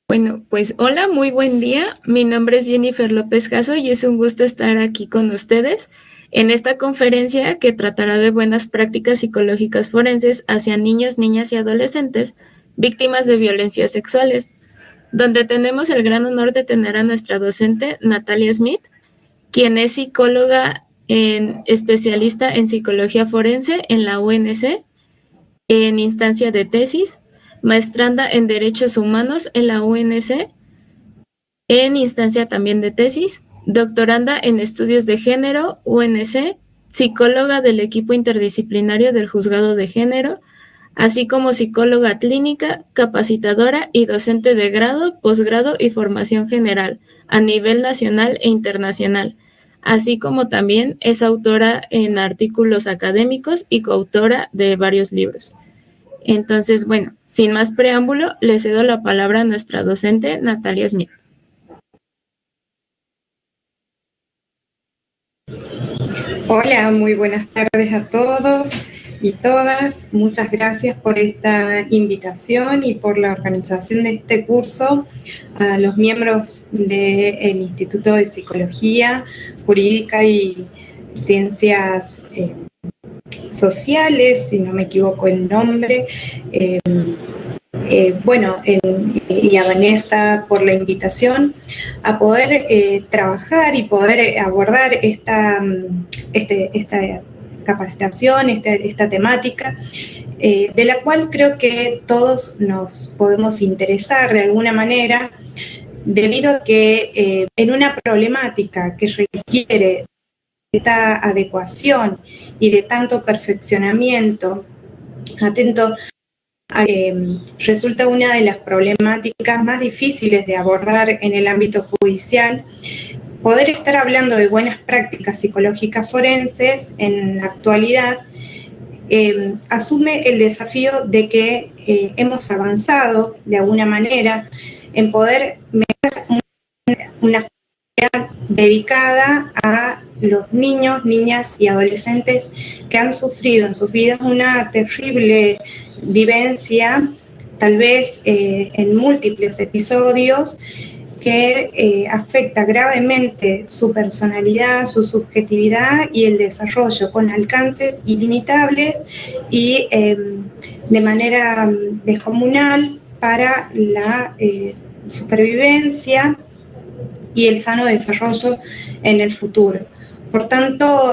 Bueno, pues hola, muy buen día. Mi nombre es Jennifer López Jasso y es un gusto estar aquí con ustedes en esta conferencia que tratará de buenas prácticas psicológicas forenses hacia niños, niñas y adolescentes víctimas de violencias sexuales, donde tenemos el gran honor de tener a nuestra docente Natalia Smith, quien es psicóloga especialista en psicología forense en la UNC en instancia de tesis, maestranda en Derechos Humanos en la UNC en instancia también de tesis, doctoranda en Estudios de Género, UNC, psicóloga del equipo interdisciplinario del Juzgado de Género, así como psicóloga clínica, capacitadora y docente de grado, posgrado y formación general a nivel nacional e internacional, así como también es autora en artículos académicos y coautora de varios libros. Entonces, bueno, sin más preámbulo, le cedo la palabra a nuestra docente Natalia Smith. Hola, muy buenas tardes a todos y todas. Muchas gracias por esta invitación y por la organización de este curso a los miembros del Instituto de Psicología Jurídica y Ciencias Sociales, si no me equivoco el nombre. Y a Vanessa por la invitación a poder trabajar y poder abordar esta capacitación, esta temática, de la cual creo que todos nos podemos interesar de alguna manera, debido a que en una problemática que requiere de esta adecuación y de tanto perfeccionamiento, atento, resulta una de las problemáticas más difíciles de abordar en el ámbito judicial. Poder estar hablando de buenas prácticas psicológicas forenses en la actualidad asume el desafío de que hemos avanzado de alguna manera en poder mejorar una justicia dedicada a los niños, niñas y adolescentes que han sufrido en sus vidas una terrible vivencia, tal vez en múltiples episodios, que afecta gravemente su personalidad, su subjetividad y el desarrollo, con alcances ilimitables y de manera descomunal para la supervivencia y el sano desarrollo en el futuro. Por tanto,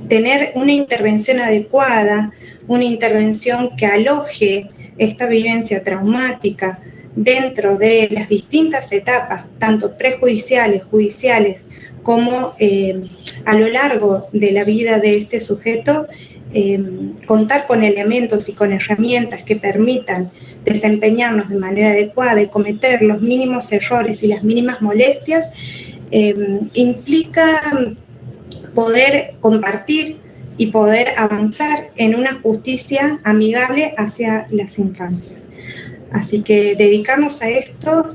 tener una intervención adecuada, una intervención que aloje esta vivencia traumática dentro de las distintas etapas, tanto prejudiciales, judiciales, como a lo largo de la vida de este sujeto, contar con elementos y con herramientas que permitan desempeñarnos de manera adecuada y cometer los mínimos errores y las mínimas molestias, implica poder compartir y poder avanzar en una justicia amigable hacia las infancias. Así que dedicarnos a esto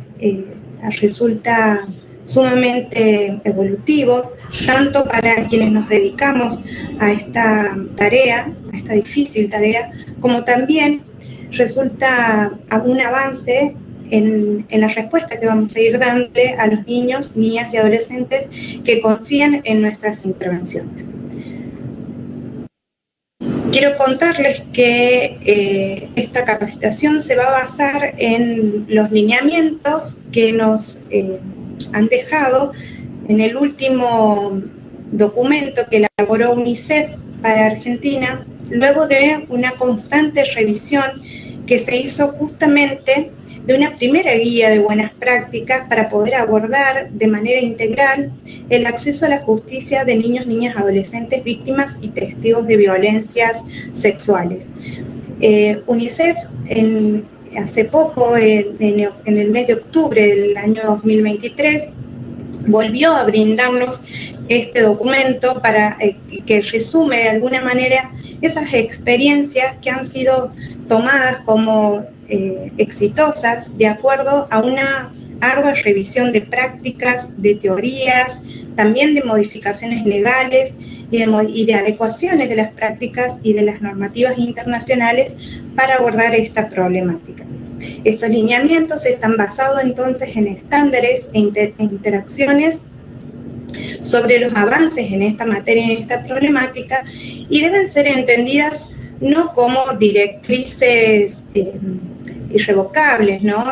resulta sumamente evolutivo, tanto para quienes nos dedicamos a esta tarea, a esta difícil tarea, como también resulta un avance en la respuesta que vamos a ir dándole a los niños, niñas y adolescentes que confían en nuestras intervenciones. Quiero contarles que esta capacitación se va a basar en los lineamientos que nos han dejado en el último documento que elaboró UNICEF para Argentina, luego de una constante revisión que se hizo justamente de una primera guía de buenas prácticas para poder abordar de manera integral el acceso a la justicia de niños, niñas, adolescentes, víctimas y testigos de violencias sexuales. UNICEF hace poco, en el mes de octubre del año 2023, volvió a brindarnos este documento para que resume de alguna manera esas experiencias que han sido tomadas como exitosas de acuerdo a una ardua revisión de prácticas, de teorías, también de modificaciones legales y de adecuaciones de las prácticas y de las normativas internacionales para abordar esta problemática. Estos lineamientos están basados entonces en estándares e interacciones sobre los avances en esta materia, en esta problemática, y deben ser entendidas no como directrices irrevocables, ¿no?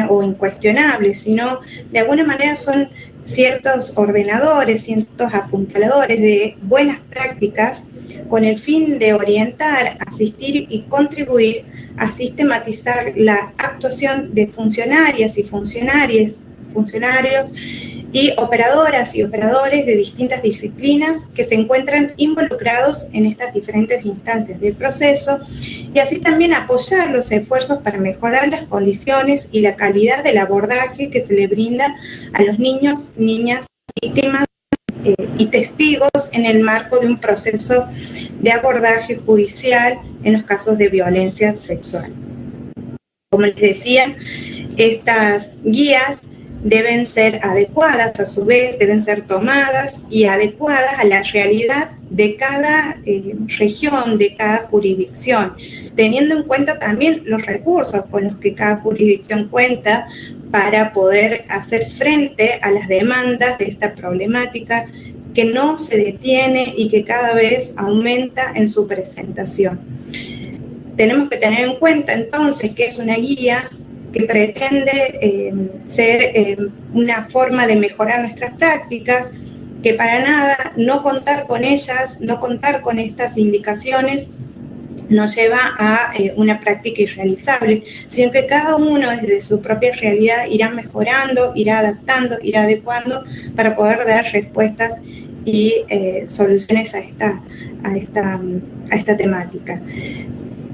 O incuestionables, sino de alguna manera son ciertos ordenadores, ciertos apuntaladores de buenas prácticas con el fin de orientar, asistir y contribuir a sistematizar la actuación de funcionarias y funcionarios y operadoras y operadores de distintas disciplinas que se encuentran involucrados en estas diferentes instancias del proceso, y así también apoyar los esfuerzos para mejorar las condiciones y la calidad del abordaje que se le brinda a los niños, niñas, víctimas y testigos en el marco de un proceso de abordaje judicial en los casos de violencia sexual. Como les decía, estas guías deben ser adecuadas, a su vez, deben ser tomadas y adecuadas a la realidad de cada región, de cada jurisdicción, teniendo en cuenta también los recursos con los que cada jurisdicción cuenta para poder hacer frente a las demandas de esta problemática que no se detiene y que cada vez aumenta en su presentación. Tenemos que tener en cuenta entonces que es una guía que pretende ser una forma de mejorar nuestras prácticas, que para nada no contar con ellas, no contar con estas indicaciones nos lleva a una práctica irrealizable, sino que cada uno desde su propia realidad irá mejorando, irá adaptando, irá adecuando para poder dar respuestas y soluciones a esta temática.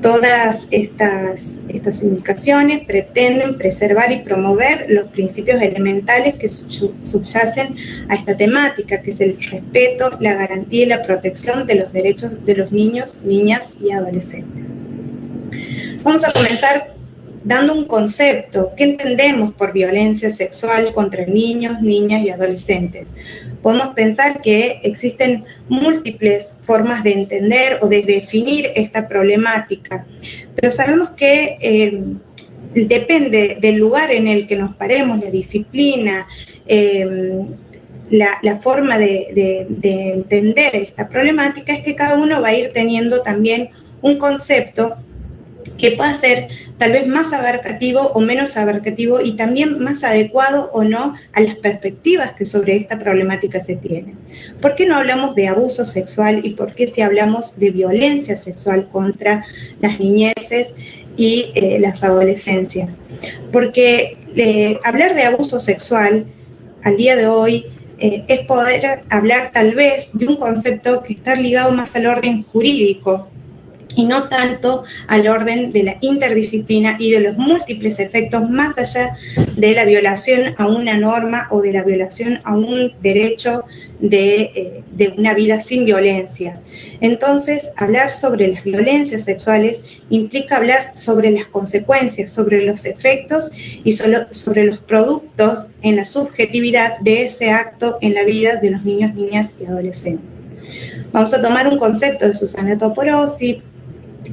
Todas estas indicaciones pretenden preservar y promover los principios elementales que subyacen a esta temática, que es el respeto, la garantía y la protección de los derechos de los niños, niñas y adolescentes. Vamos a comenzar dando un concepto. ¿Qué entendemos por violencia sexual contra niños, niñas y adolescentes? Podemos pensar que existen múltiples formas de entender o de definir esta problemática, pero sabemos que depende del lugar en el que nos paremos, la disciplina, la forma de entender esta problemática, es que cada uno va a ir teniendo también un concepto que pueda ser tal vez más abarcativo o menos abarcativo y también más adecuado o no a las perspectivas que sobre esta problemática se tienen. ¿Por qué no hablamos de abuso sexual y por qué si hablamos de violencia sexual contra las niñeces y las adolescencias? Porque hablar de abuso sexual al día de hoy es poder hablar tal vez de un concepto que está ligado más al orden jurídico, y no tanto al orden de la interdisciplina y de los múltiples efectos más allá de la violación a una norma o de la violación a un derecho de una vida sin violencias. Entonces, hablar sobre las violencias sexuales implica hablar sobre las consecuencias, sobre los efectos y sobre los productos en la subjetividad de ese acto en la vida de los niños, niñas y adolescentes. Vamos a tomar un concepto de Susana Toporossi,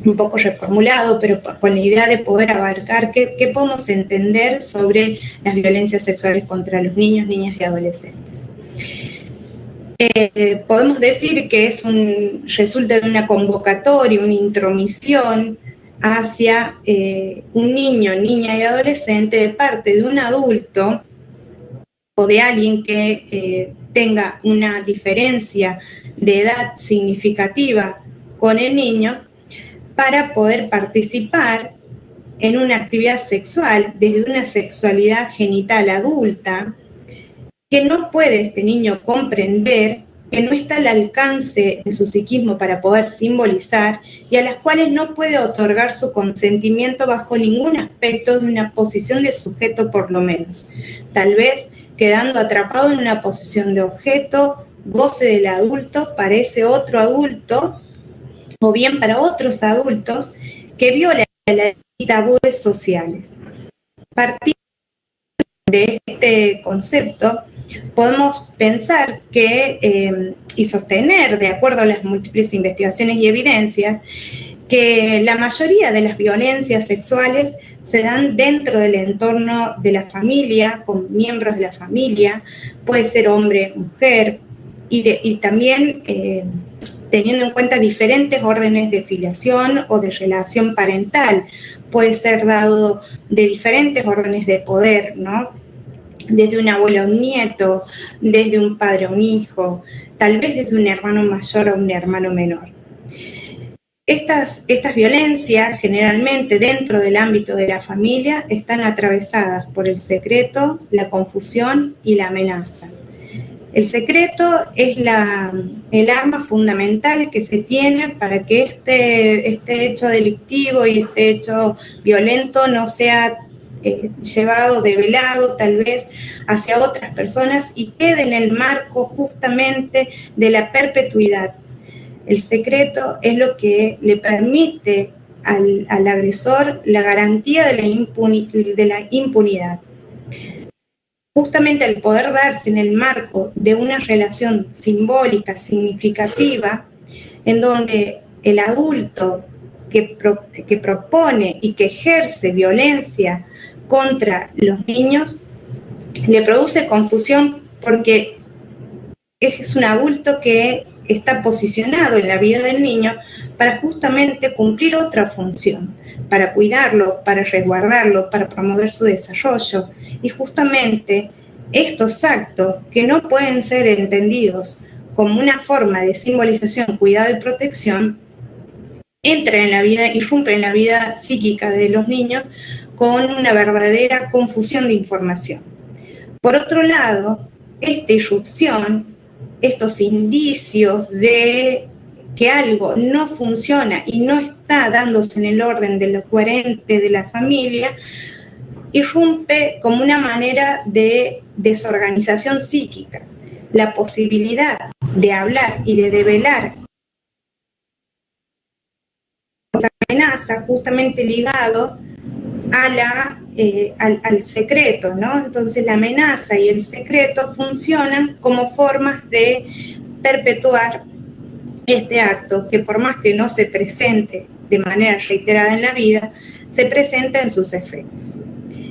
un poco reformulado, pero con la idea de poder abarcar qué podemos entender sobre las violencias sexuales contra los niños, niñas y adolescentes. Podemos decir que resulta de una convocatoria, una intromisión hacia un niño, niña y adolescente de parte de un adulto o de alguien que tenga una diferencia de edad significativa con el niño, para poder participar en una actividad sexual desde una sexualidad genital adulta que no puede este niño comprender, que no está al alcance de su psiquismo para poder simbolizar y a las cuales no puede otorgar su consentimiento bajo ningún aspecto de una posición de sujeto por lo menos. Tal vez quedando atrapado en una posición de objeto, goce del adulto para ese otro adulto, o bien para otros adultos que violan las tabúes sociales. Partiendo de este concepto, podemos pensar que, y sostener, de acuerdo a las múltiples investigaciones y evidencias, que la mayoría de las violencias sexuales se dan dentro del entorno de la familia, con miembros de la familia, puede ser hombre, mujer, y también teniendo en cuenta diferentes órdenes de filiación o de relación parental. Puede ser dado de diferentes órdenes de poder, ¿no? Desde un abuelo a un nieto, desde un padre a un hijo, tal vez desde un hermano mayor a un hermano menor. Estas violencias, generalmente dentro del ámbito de la familia, están atravesadas por el secreto, la confusión y la amenaza. El secreto es el arma fundamental que se tiene para que este hecho delictivo y este hecho violento no sea llevado, develado tal vez hacia otras personas y quede en el marco justamente de la perpetuidad. El secreto es lo que le permite al agresor la garantía de la impunidad. Justamente al poder darse en el marco de una relación simbólica, significativa, en donde el adulto que propone y que ejerce violencia contra los niños le produce confusión porque es un adulto que está posicionado en la vida del niño para justamente cumplir otra función, para cuidarlo, para resguardarlo, para promover su desarrollo. Y justamente estos actos que no pueden ser entendidos como una forma de simbolización, cuidado y protección, entran en la vida, irrumpen en la vida psíquica de los niños con una verdadera confusión de información. Por otro lado, esta irrupción, estos indicios de que algo no funciona y no está dándose en el orden de lo coherente de la familia, irrumpe como una manera de desorganización psíquica. La posibilidad de hablar y de develar esa amenaza justamente ligado al secreto, ¿no? Entonces la amenaza y el secreto funcionan como formas de perpetuar este acto que por más que no se presente de manera reiterada en la vida, se presenta en sus efectos.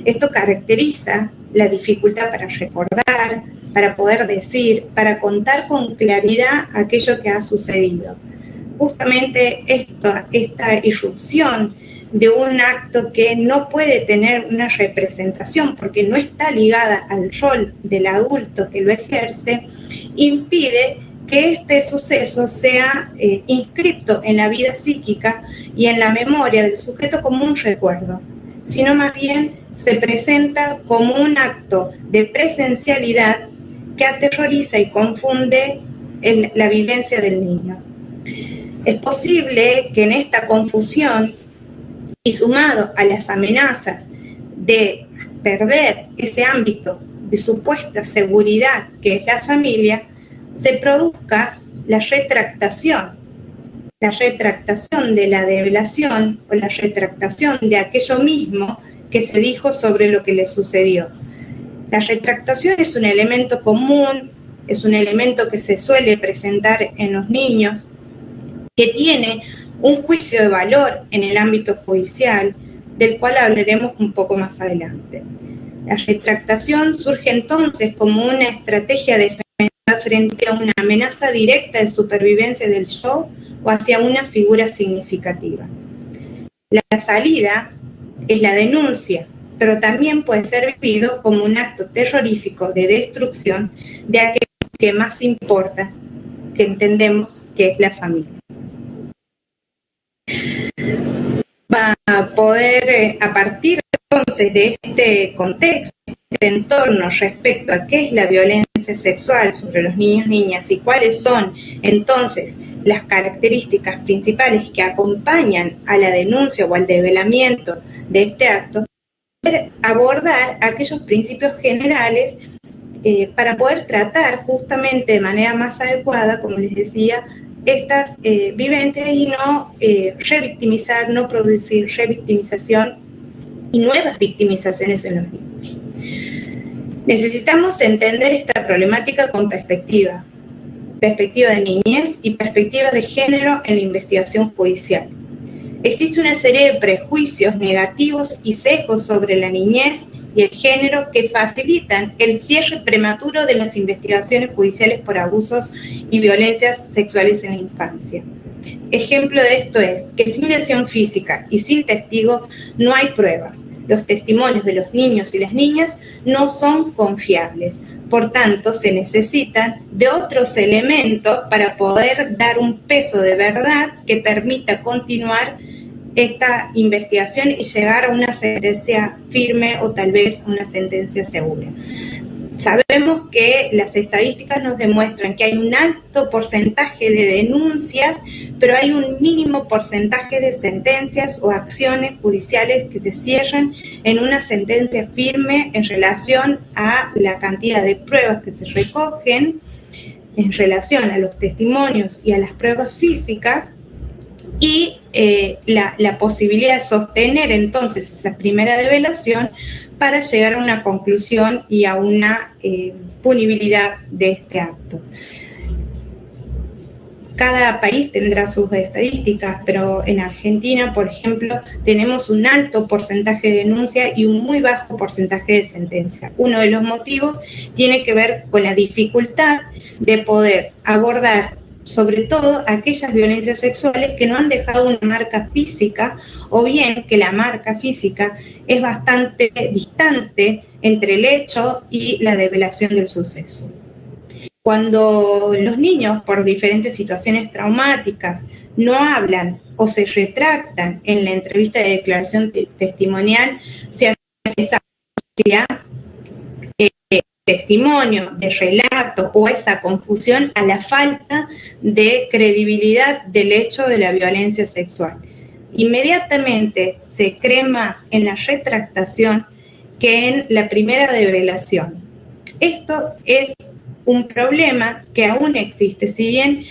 Esto caracteriza la dificultad para recordar, para poder decir, para contar con claridad aquello que ha sucedido. Justamente esta irrupción de un acto que no puede tener una representación porque no está ligada al rol del adulto que lo ejerce, impide que este suceso sea inscripto en la vida psíquica y en la memoria del sujeto como un recuerdo, sino más bien se presenta como un acto de presencialidad que aterroriza y confunde la vivencia del niño. Es posible que en esta confusión y sumado a las amenazas de perder ese ámbito de supuesta seguridad que es la familia, se produzca la retractación de la develación o la retractación de aquello mismo que se dijo sobre lo que le sucedió. La retractación es un elemento común, es un elemento que se suele presentar en los niños, que tiene un juicio de valor en el ámbito judicial, del cual hablaremos un poco más adelante. La retractación surge entonces como una estrategia defensiva frente a una amenaza directa de supervivencia del yo o hacia una figura significativa. La salida es la denuncia, pero también puede ser vivido como un acto terrorífico de destrucción de aquello que más importa, que entendemos que es la familia. Va a poder, a partir entonces de este contexto, este entorno respecto a qué es la violencia sexual sobre los niños, niñas y cuáles son entonces las características principales que acompañan a la denuncia o al develamiento de este acto, poder abordar aquellos principios generales para poder tratar justamente de manera más adecuada, como les decía, estas vivencias y no revictimizar, no producir revictimización y nuevas victimizaciones en los niños. Necesitamos entender esta problemática con perspectiva de niñez y perspectiva de género en la investigación judicial. Existe una serie de prejuicios negativos y sesgos sobre la niñez y el género que facilitan el cierre prematuro de las investigaciones judiciales por abusos y violencias sexuales en la infancia. Ejemplo de esto es que sin lesión física y sin testigo no hay pruebas. Los testimonios de los niños y las niñas no son confiables. Por tanto, se necesitan de otros elementos para poder dar un peso de verdad que permita continuar esta investigación y llegar a una sentencia firme o tal vez una sentencia segura. Sabemos que las estadísticas nos demuestran que hay un alto porcentaje de denuncias, pero hay un mínimo porcentaje de sentencias o acciones judiciales que se cierran en una sentencia firme en relación a la cantidad de pruebas que se recogen, en relación a los testimonios y a las pruebas físicas, y la posibilidad de sostener entonces esa primera develación para llegar a una conclusión y a una punibilidad de este acto. Cada país tendrá sus estadísticas, pero en Argentina, por ejemplo, tenemos un alto porcentaje de denuncia y un muy bajo porcentaje de sentencia. Uno de los motivos tiene que ver con la dificultad de poder abordar sobre todo aquellas violencias sexuales que no han dejado una marca física o bien que la marca física es bastante distante entre el hecho y la develación del suceso. Cuando los niños, por diferentes situaciones traumáticas, no hablan o se retractan en la entrevista de declaración testimonial, se asocia testimonio, de relato o esa confusión a la falta de credibilidad del hecho de la violencia sexual. Inmediatamente se cree más en la retractación que en la primera develación. Esto es un problema que aún existe, si bien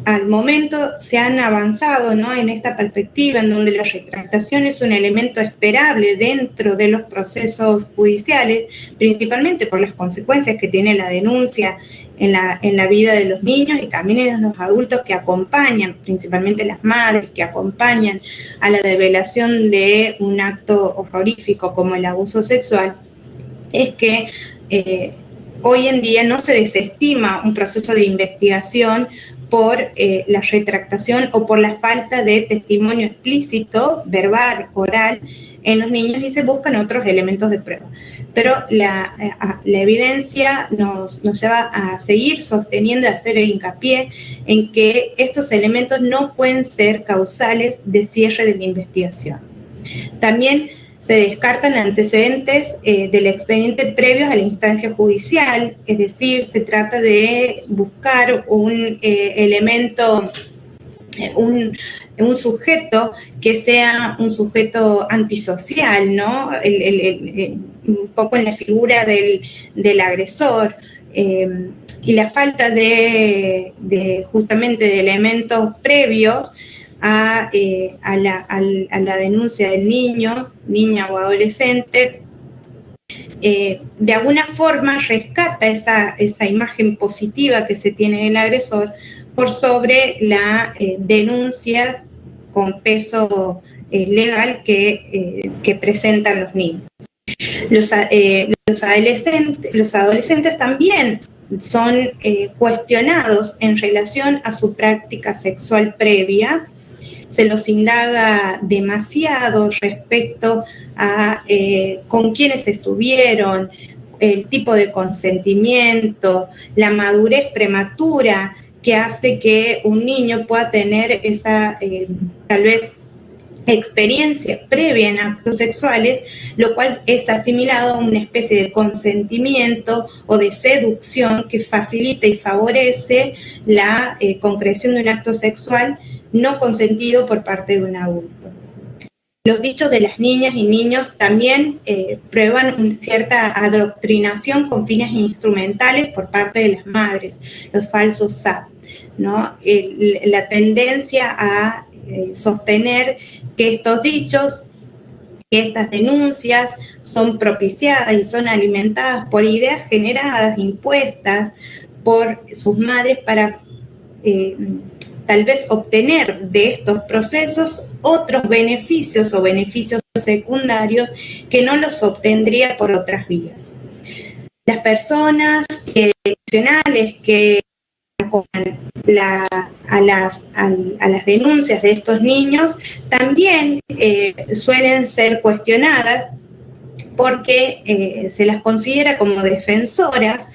al momento se han avanzado, ¿no?, en esta perspectiva en donde la retractación es un elemento esperable dentro de los procesos judiciales, principalmente por las consecuencias que tiene la denuncia en la vida de los niños y también en los adultos que acompañan, principalmente las madres que acompañan a la develación de un acto horrorífico como el abuso sexual, es que hoy en día no se desestima un proceso de investigación por la retractación o por la falta de testimonio explícito, verbal, oral, en los niños y se buscan otros elementos de prueba. Pero la evidencia nos lleva a seguir sosteniendo y a hacer el hincapié en que estos elementos no pueden ser causales de cierre de la investigación. También se descartan antecedentes del expediente previos a la instancia judicial, es decir, se trata de buscar un elemento, un sujeto que sea un sujeto antisocial, ¿no? Un poco en la figura del agresor, y la falta de justamente de elementos previos a la denuncia del niño, niña o adolescente, de alguna forma rescata esa imagen positiva que se tiene del agresor por sobre la denuncia con peso legal que presentan los niños. Los adolescentes también son cuestionados en relación a su práctica sexual previa. Se los indaga demasiado respecto a con quiénes estuvieron, el tipo de consentimiento, la madurez prematura que hace que un niño pueda tener esa tal vez experiencia previa en actos sexuales, lo cual es asimilado a una especie de consentimiento o de seducción que facilita y favorece la concreción de un acto sexual no consentido por parte de un adulto. Los dichos de las niñas y niños también prueban cierta adoctrinación con fines instrumentales por parte de las madres, los falsos SAT, ¿no? La tendencia a sostener que estos dichos, que estas denuncias son propiciadas y son alimentadas por ideas generadas, impuestas por sus madres para tal vez obtener de estos procesos otros beneficios o beneficios secundarios que no los obtendría por otras vías. Las personas profesionales que a las denuncias de estos niños también suelen ser cuestionadas porque se las considera como defensoras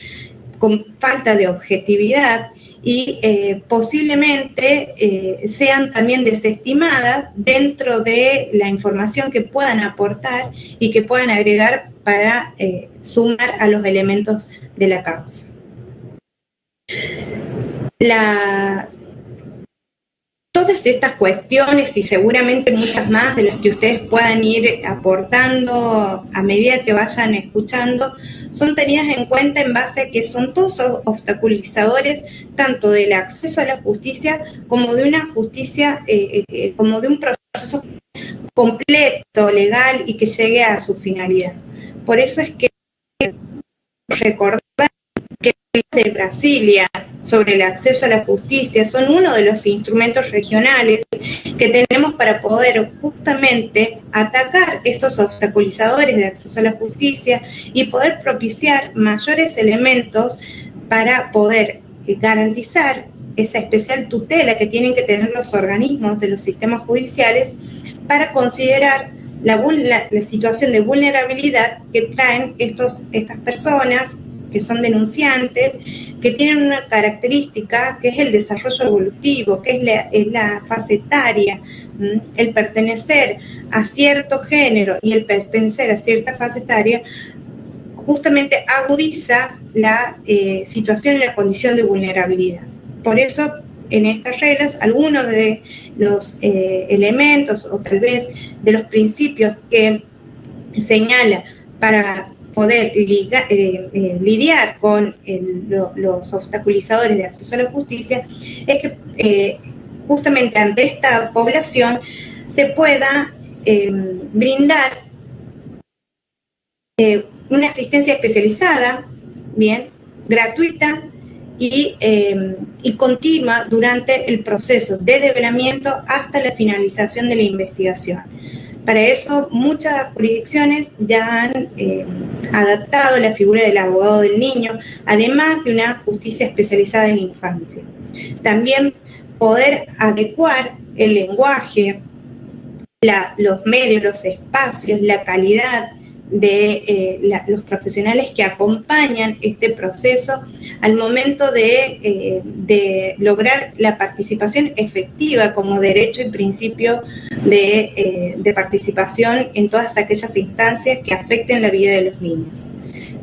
con falta de objetividad y posiblemente sean también desestimadas dentro de la información que puedan aportar y que puedan agregar para sumar a los elementos de la causa. Todas estas cuestiones y seguramente muchas más de las que ustedes puedan ir aportando a medida que vayan escuchando, son tenidas en cuenta en base a que son todos obstaculizadores tanto del acceso a la justicia como de una justicia, como de un proceso completo, legal y que llegue a su finalidad. Por eso es que recordar que de Brasilia sobre el acceso a la justicia son uno de los instrumentos regionales que tenemos para poder justamente atacar estos obstaculizadores de acceso a la justicia y poder propiciar mayores elementos para poder garantizar esa especial tutela que tienen que tener los organismos de los sistemas judiciales para considerar la situación de vulnerabilidad que traen estas personas que son denunciantes, que tienen una característica que es el desarrollo evolutivo, que es la fase etaria, el pertenecer a cierto género y el pertenecer a cierta fase etaria justamente agudiza la situación y la condición de vulnerabilidad. Por eso, en estas reglas, algunos de los elementos o tal vez de los principios que señala para poder lidiar con los obstaculizadores de acceso a la justicia es que justamente ante esta población se pueda brindar una asistencia especializada, bien, gratuita y continua durante el proceso de develamiento hasta la finalización de la investigación. Para eso, muchas jurisdicciones ya han adaptado la figura del abogado del niño, además de una justicia especializada en infancia. También poder adecuar el lenguaje, los medios, los espacios, la calidad de los profesionales que acompañan este proceso al momento de lograr la participación efectiva como derecho y principio de participación en todas aquellas instancias que afecten la vida de los niños.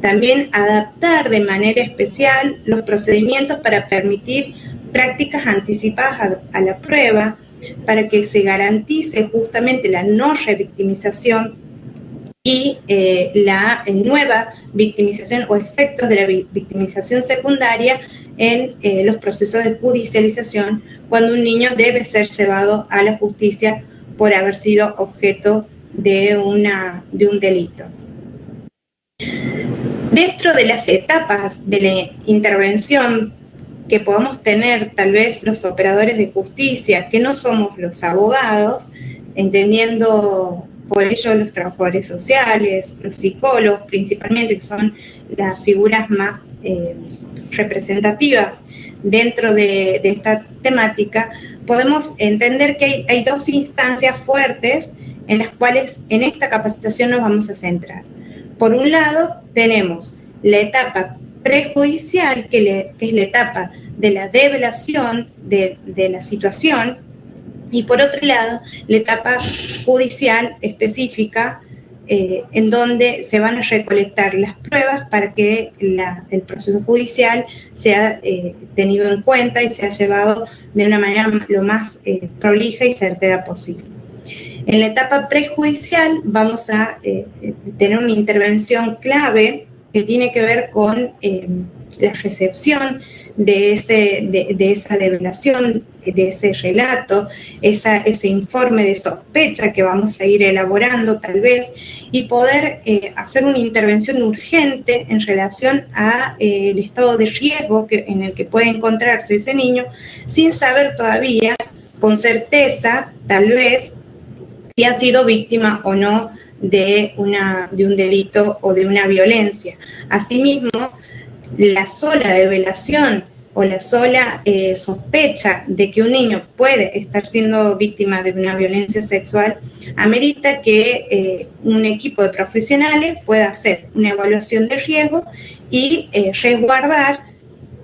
También adaptar de manera especial los procedimientos para permitir prácticas anticipadas a la prueba, para que se garantice justamente la no revictimización y la nueva victimización o efectos de la victimización secundaria en los procesos de judicialización cuando un niño debe ser llevado a la justicia por haber sido objeto de un delito. Dentro de las etapas de la intervención que podemos tener tal vez los operadores de justicia, que no somos los abogados, entendiendo por ello los trabajadores sociales, los psicólogos principalmente, que son las figuras más representativas dentro de esta temática, podemos entender que hay dos instancias fuertes en las cuales en esta capacitación nos vamos a centrar. Por un lado, tenemos la etapa prejudicial, que es la etapa de la develación de la situación, y por otro lado, la etapa judicial específica, en donde se van a recolectar las pruebas para que el proceso judicial sea tenido en cuenta y sea llevado de una manera lo más prolija y certera posible. En la etapa prejudicial vamos a tener una intervención clave que tiene que ver con la recepción de esa develación ese relato, ese informe de sospecha que vamos a ir elaborando tal vez, y poder hacer una intervención urgente en relación a el estado de riesgo en el que puede encontrarse ese niño, sin saber todavía con certeza, tal vez, si ha sido víctima o no de un delito o de una violencia. Asimismo, la sola develación o la sola sospecha de que un niño puede estar siendo víctima de una violencia sexual amerita que un equipo de profesionales pueda hacer una evaluación de riesgo y resguardar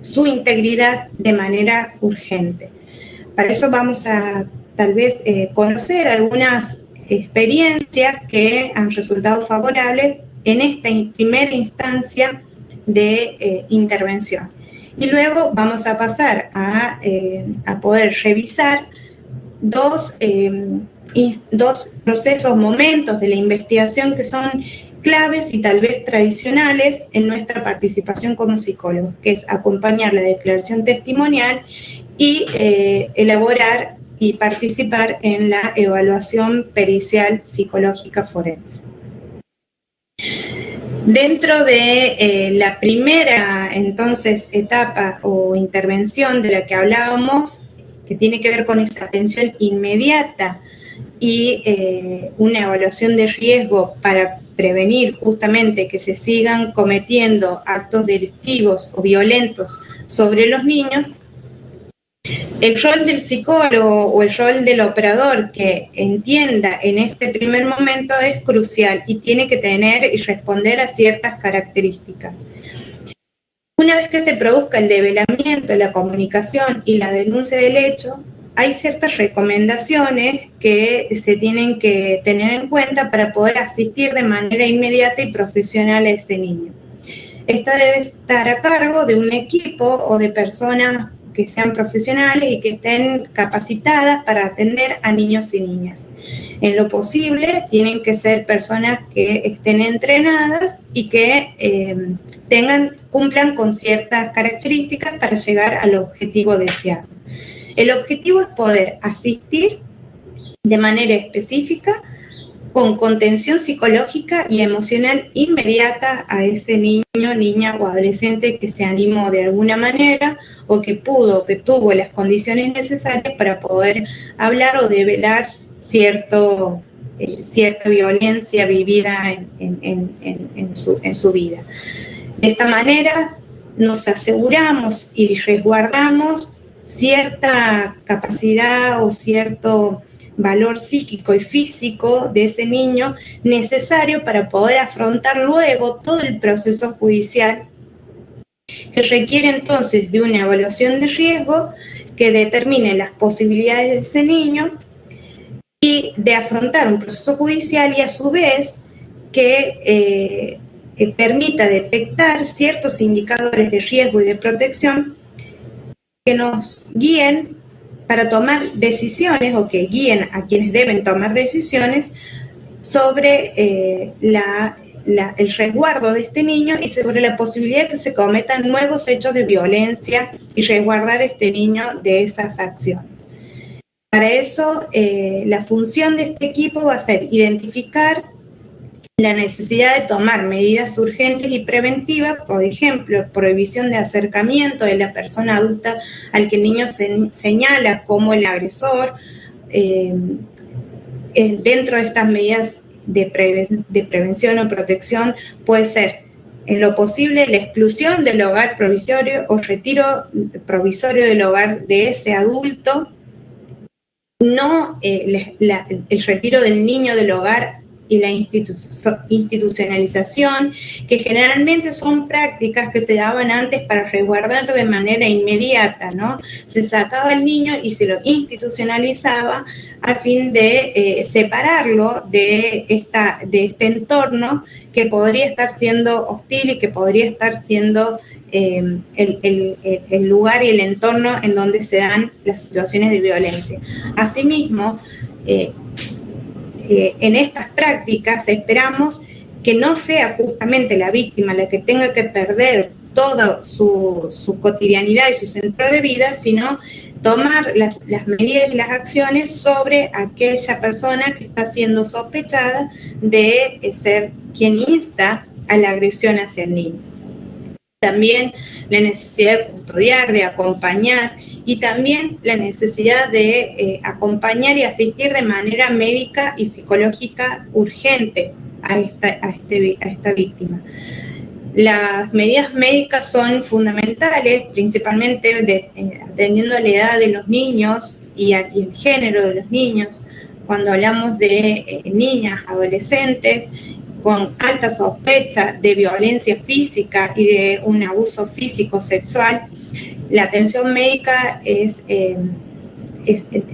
su integridad de manera urgente. Para eso vamos a tal vez conocer algunas experiencias que han resultado favorables en esta primera instancia de intervención. Y luego vamos a pasar a poder revisar dos procesos, momentos de la investigación que son claves y tal vez tradicionales en nuestra participación como psicólogos, que es acompañar la declaración testimonial y elaborar y participar en la evaluación pericial psicológica forense. Dentro de la primera, entonces, etapa o intervención de la que hablábamos, que tiene que ver con esa atención inmediata y una evaluación de riesgo para prevenir justamente que se sigan cometiendo actos delictivos o violentos sobre los niños, el rol del psicólogo o el rol del operador que entienda en este primer momento es crucial y tiene que tener y responder a ciertas características. Una vez que se produzca el develamiento, la comunicación y la denuncia del hecho, hay ciertas recomendaciones que se tienen que tener en cuenta para poder asistir de manera inmediata y profesional a ese niño. Esta debe estar a cargo de un equipo o de personas que sean profesionales y que estén capacitadas para atender a niños y niñas. En lo posible, tienen que ser personas que estén entrenadas y que cumplan con ciertas características para llegar al objetivo deseado. El objetivo es poder asistir de manera específica con contención psicológica y emocional inmediata a ese niño, niña o adolescente que se animó de alguna manera o que pudo, que tuvo las condiciones necesarias para poder hablar o develar cierta violencia vivida en su vida. De esta manera nos aseguramos y resguardamos cierta capacidad o cierto valor psíquico y físico de ese niño necesario para poder afrontar luego todo el proceso judicial que requiere entonces de una evaluación de riesgo que determine las posibilidades de ese niño y de afrontar un proceso judicial y a su vez que permita detectar ciertos indicadores de riesgo y de protección que nos guíen para tomar decisiones o que guíen a quienes deben tomar decisiones sobre el resguardo de este niño y sobre la posibilidad de que se cometan nuevos hechos de violencia y resguardar a este niño de esas acciones. Para eso, la función de este equipo va a ser identificar la necesidad de tomar medidas urgentes y preventivas, por ejemplo, prohibición de acercamiento de la persona adulta al que el niño señala como el agresor. Dentro de estas medidas de prevención o protección puede ser, en lo posible, la exclusión del hogar provisorio o retiro provisorio del hogar de ese adulto, no el retiro del niño del hogar y la institucionalización, que generalmente son prácticas que se daban antes para resguardar de manera inmediata, ¿no? Se sacaba al niño y se lo institucionalizaba a fin de separarlo de este entorno que podría estar siendo hostil y que podría estar siendo el lugar y el entorno en donde se dan las situaciones de violencia. Asimismo, en estas prácticas esperamos que no sea justamente la víctima la que tenga que perder toda su cotidianidad y su centro de vida, sino tomar las medidas y las acciones sobre aquella persona que está siendo sospechada de ser quien insta a la agresión hacia el niño. También la necesidad de custodiar, de acompañar, y también la necesidad de acompañar y asistir de manera médica y psicológica urgente a esta víctima. Las medidas médicas son fundamentales, principalmente atendiendo a la edad de los niños y el género de los niños. Cuando hablamos de niñas, adolescentes, con alta sospecha de violencia física y de un abuso físico sexual, la atención médica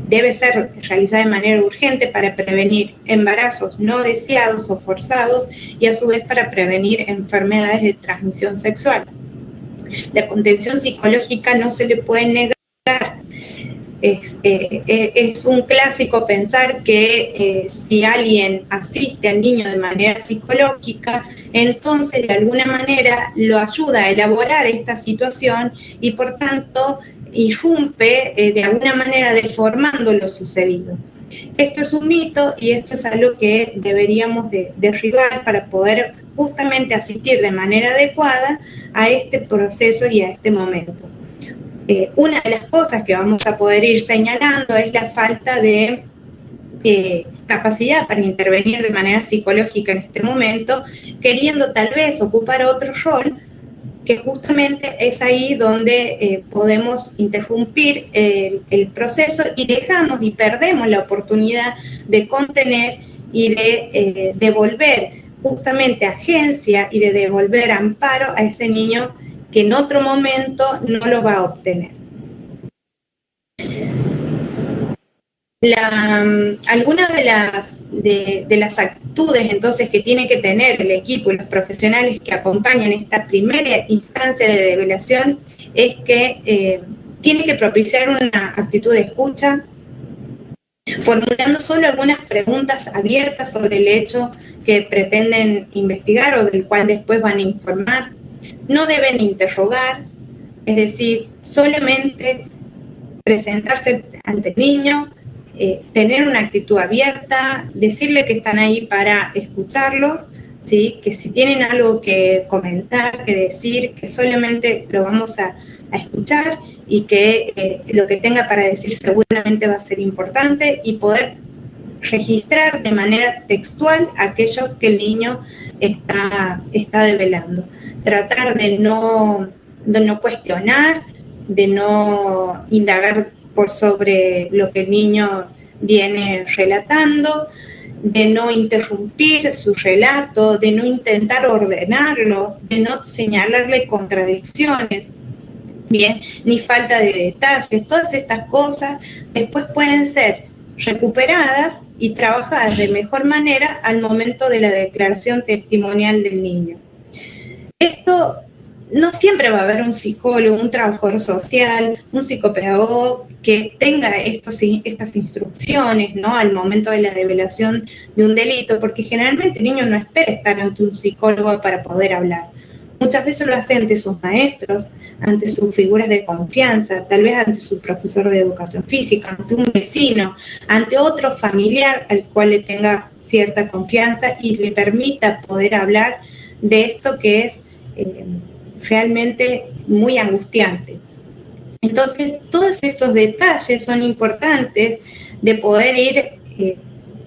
debe ser realizada de manera urgente para prevenir embarazos no deseados o forzados y a su vez para prevenir enfermedades de transmisión sexual. La contención psicológica no se le puede negar. Es un clásico pensar que si alguien asiste al niño de manera psicológica, entonces de alguna manera lo ayuda a elaborar esta situación y por tanto irrumpe de alguna manera deformando lo sucedido. Esto es un mito y esto es algo que deberíamos derribar para poder justamente asistir de manera adecuada a este proceso y a este momento. Una de las cosas que vamos a poder ir señalando es la falta de capacidad para intervenir de manera psicológica en este momento, queriendo tal vez ocupar otro rol, que justamente es ahí donde podemos interrumpir el proceso y dejamos y perdemos la oportunidad de contener y de devolver justamente agencia y de devolver amparo a ese niño que en otro momento no lo va a obtener. Algunas de las actitudes entonces que tiene que tener el equipo y los profesionales que acompañan esta primera instancia de develación es que tiene que propiciar una actitud de escucha, formulando solo algunas preguntas abiertas sobre el hecho que pretenden investigar o del cual después van a informar. No deben interrogar, es decir, solamente presentarse ante el niño, tener una actitud abierta, decirle que están ahí para escucharlo, ¿sí? Que si tienen algo que comentar, que decir, que solamente lo vamos a escuchar y que lo que tenga para decir seguramente va a ser importante y poder registrar de manera textual aquello que el niño está develando. Tratar de no cuestionar, de no indagar por sobre lo que el niño viene relatando, de no interrumpir su relato, de no intentar ordenarlo, de no señalarle contradicciones, bien, ni falta de detalles. Todas estas cosas después pueden ser recuperadas y trabajadas de mejor manera al momento de la declaración testimonial del niño. Esto no siempre va a haber un psicólogo, un trabajador social, un psicopedagogo que tenga estas instrucciones, ¿no?, al momento de la develación de un delito, porque generalmente el niño no espera estar ante un psicólogo para poder hablar. Muchas veces lo hace ante sus maestros, ante sus figuras de confianza, tal vez ante su profesor de educación física, ante un vecino, ante otro familiar al cual le tenga cierta confianza y le permita poder hablar de esto que es realmente muy angustiante. Entonces, todos estos detalles son importantes de poder ir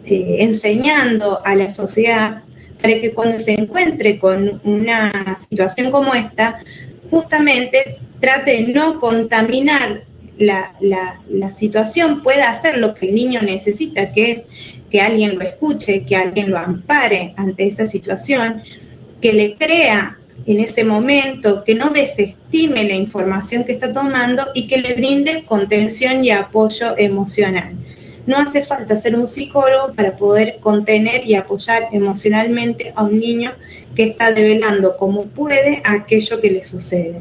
enseñando a la sociedad para que cuando se encuentre con una situación como esta, justamente trate de no contaminar la situación, pueda hacer lo que el niño necesita, que es que alguien lo escuche, que alguien lo ampare ante esa situación, que le crea en ese momento, que no desestime la información que está tomando y que le brinde contención y apoyo emocional. No hace falta ser un psicólogo para poder contener y apoyar emocionalmente a un niño que está develando como puede aquello que le sucede.